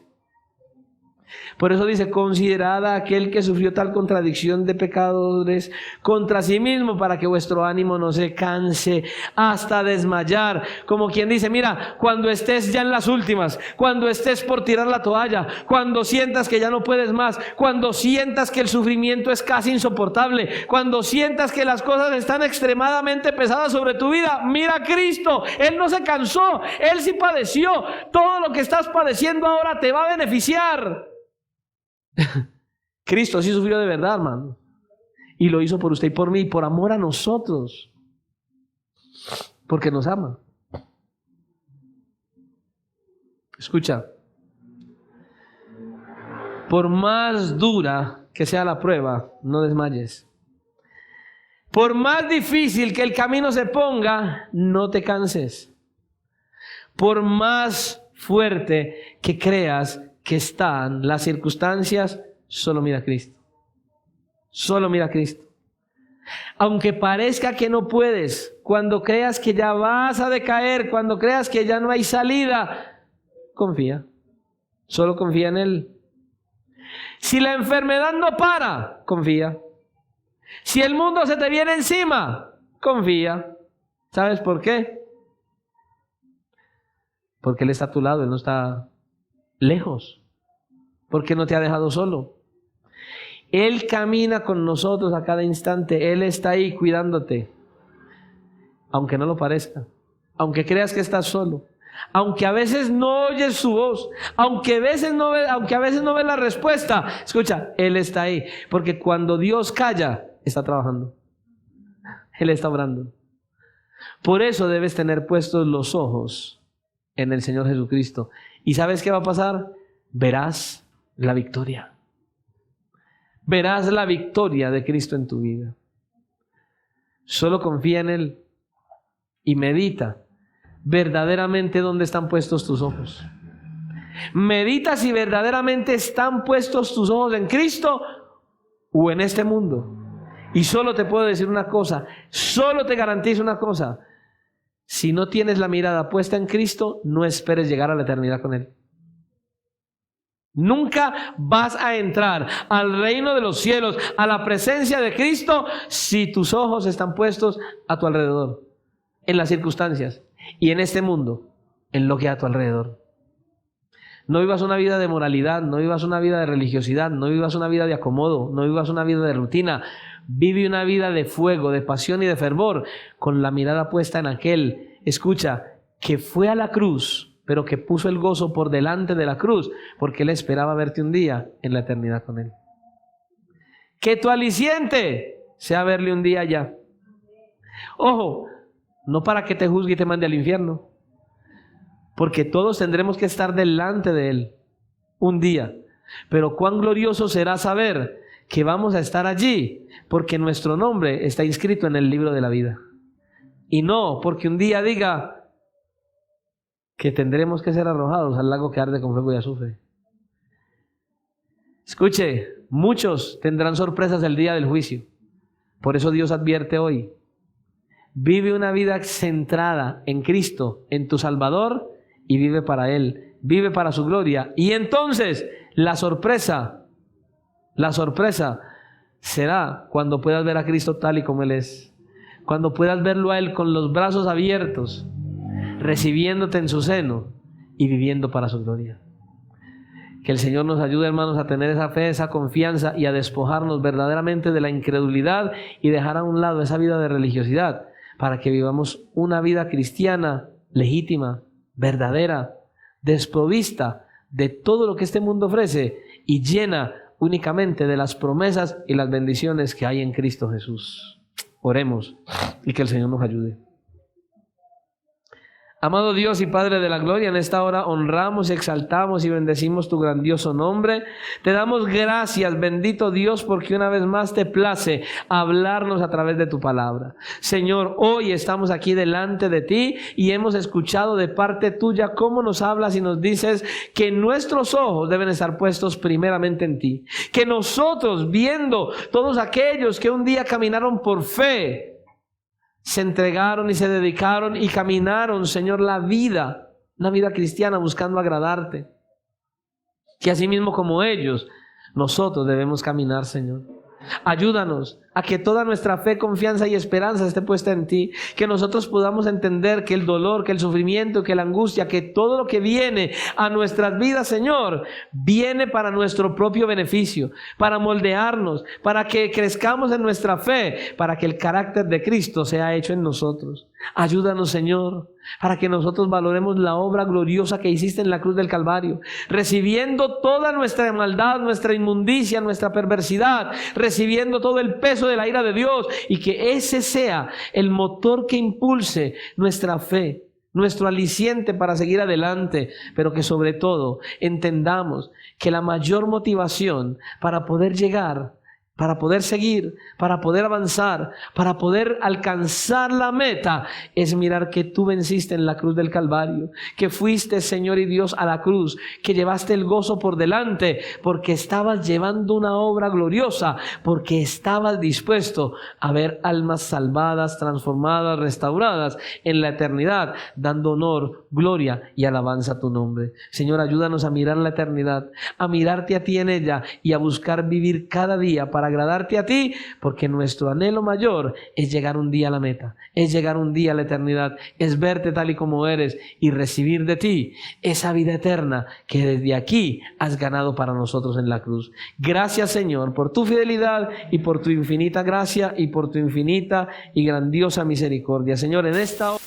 Por eso dice, considerad a aquel que sufrió tal contradicción de pecadores contra sí mismo, para que vuestro ánimo no se canse hasta desmayar. Como quien dice, mira, cuando estés ya en las últimas, cuando estés por tirar la toalla, cuando sientas que ya no puedes más, cuando sientas que el sufrimiento es casi insoportable, cuando sientas que las cosas están extremadamente pesadas sobre tu vida, mira a Cristo. Él no se cansó, Él sí padeció. Todo lo que estás padeciendo ahora te va a beneficiar. Cristo sí sufrió de verdad, hermano, y lo hizo por usted y por mí, por amor a nosotros, porque nos ama. Escucha, por más dura que sea la prueba, no desmayes. Por más difícil que el camino se ponga, no te canses. Por más fuerte que creas que están las circunstancias, solo mira a Cristo. Solo mira a Cristo. Aunque parezca que no puedes, cuando creas que ya vas a decaer, cuando creas que ya no hay salida, confía. Solo confía en Él. Si la enfermedad no para, confía. Si el mundo se te viene encima, confía. ¿Sabes por qué? Porque Él está a tu lado, Él no está lejos. Porque no te ha dejado solo. Él camina con nosotros a cada instante. Él está ahí cuidándote. Aunque no lo parezca. Aunque creas que estás solo. Aunque a veces no oyes su voz. Aunque a veces no ves la respuesta. Escucha, Él está ahí. Porque cuando Dios calla, está trabajando. Él está obrando. Por eso debes tener puestos los ojos en el Señor Jesucristo. ¿Y sabes qué va a pasar? Verás la victoria. Verás la victoria de Cristo en tu vida. Solo confía en Él y medita verdaderamente dónde están puestos tus ojos. Medita si verdaderamente están puestos tus ojos en Cristo o en este mundo. Y solo te puedo decir una cosa, solo te garantizo una cosa: si no tienes la mirada puesta en Cristo, no esperes llegar a la eternidad con Él. Nunca vas a entrar al reino de los cielos, a la presencia de Cristo, si tus ojos están puestos a tu alrededor, en las circunstancias y en este mundo, en lo que hay a tu alrededor. No vivas una vida de moralidad, no vivas una vida de religiosidad, no vivas una vida de acomodo, no vivas una vida de rutina. Vive una vida de fuego, de pasión y de fervor, con la mirada puesta en aquel, escucha, que fue a la cruz, pero que puso el gozo por delante de la cruz, porque Él esperaba verte un día en la eternidad con Él. Que tu aliciente sea verle un día allá. Ojo, no para que te juzgue y te mande al infierno, porque todos tendremos que estar delante de Él un día. Pero cuán glorioso será saber que vamos a estar allí, porque nuestro nombre está inscrito en el libro de la vida. Y no porque un día diga que tendremos que ser arrojados al lago que arde con fuego y azufre. Escuche, muchos tendrán sorpresas el día del juicio. Por eso Dios advierte hoy: vive una vida centrada en Cristo, en tu Salvador, y vive para Él, vive para su gloria. Y entonces la sorpresa será cuando puedas ver a Cristo tal y como Él es, cuando puedas verlo a Él con los brazos abiertos, recibiéndote en su seno y viviendo para su gloria. Que el Señor nos ayude, hermanos, a tener esa fe, esa confianza y a despojarnos verdaderamente de la incredulidad y dejar a un lado esa vida de religiosidad, para que vivamos una vida cristiana legítima, verdadera, desprovista de todo lo que este mundo ofrece y llena únicamente de las promesas y las bendiciones que hay en Cristo Jesús. Oremos y que el Señor nos ayude. Amado Dios y Padre de la gloria, en esta hora honramos, exaltamos y bendecimos tu grandioso nombre. Te damos gracias, bendito Dios, porque una vez más te place hablarnos a través de tu palabra. Señor, hoy estamos aquí delante de ti y hemos escuchado de parte tuya cómo nos hablas y nos dices que nuestros ojos deben estar puestos primeramente en ti. Que nosotros, viendo todos aquellos que un día caminaron por fe, se entregaron y se dedicaron y caminaron, Señor, una vida cristiana buscando agradarte. Que así mismo como ellos, nosotros debemos caminar, Señor. Ayúdanos a que toda nuestra fe, confianza y esperanza esté puesta en ti. Que nosotros podamos entender que el dolor, que el sufrimiento, que la angustia, que todo lo que viene a nuestras vidas, Señor, viene para nuestro propio beneficio, para moldearnos, para que crezcamos en nuestra fe, para que el carácter de Cristo sea hecho en nosotros. Ayúdanos, Señor, para que nosotros valoremos la obra gloriosa que hiciste en la cruz del Calvario, recibiendo toda nuestra maldad, nuestra inmundicia, nuestra perversidad, recibiendo todo el peso de la ira de Dios, y que ese sea el motor que impulse nuestra fe, nuestro aliciente para seguir adelante, pero que sobre todo entendamos que la mayor motivación para poder llegar, para poder seguir, para poder avanzar, para poder alcanzar la meta, es mirar que tú venciste en la cruz del Calvario, que fuiste, Señor y Dios, a la cruz, que llevaste el gozo por delante, porque estabas llevando una obra gloriosa, porque estabas dispuesto a ver almas salvadas, transformadas, restauradas en la eternidad, dando honor, gloria y alabanza a tu nombre. Señor, ayúdanos a mirar la eternidad, a mirarte a ti en ella y a buscar vivir cada día para agradarte a ti, porque nuestro anhelo mayor es llegar un día a la meta, es llegar un día a la eternidad, es verte tal y como eres y recibir de ti esa vida eterna que desde aquí has ganado para nosotros en la cruz. Gracias, Señor, por tu fidelidad y por tu infinita gracia y por tu infinita y grandiosa misericordia. Señor, en esta hora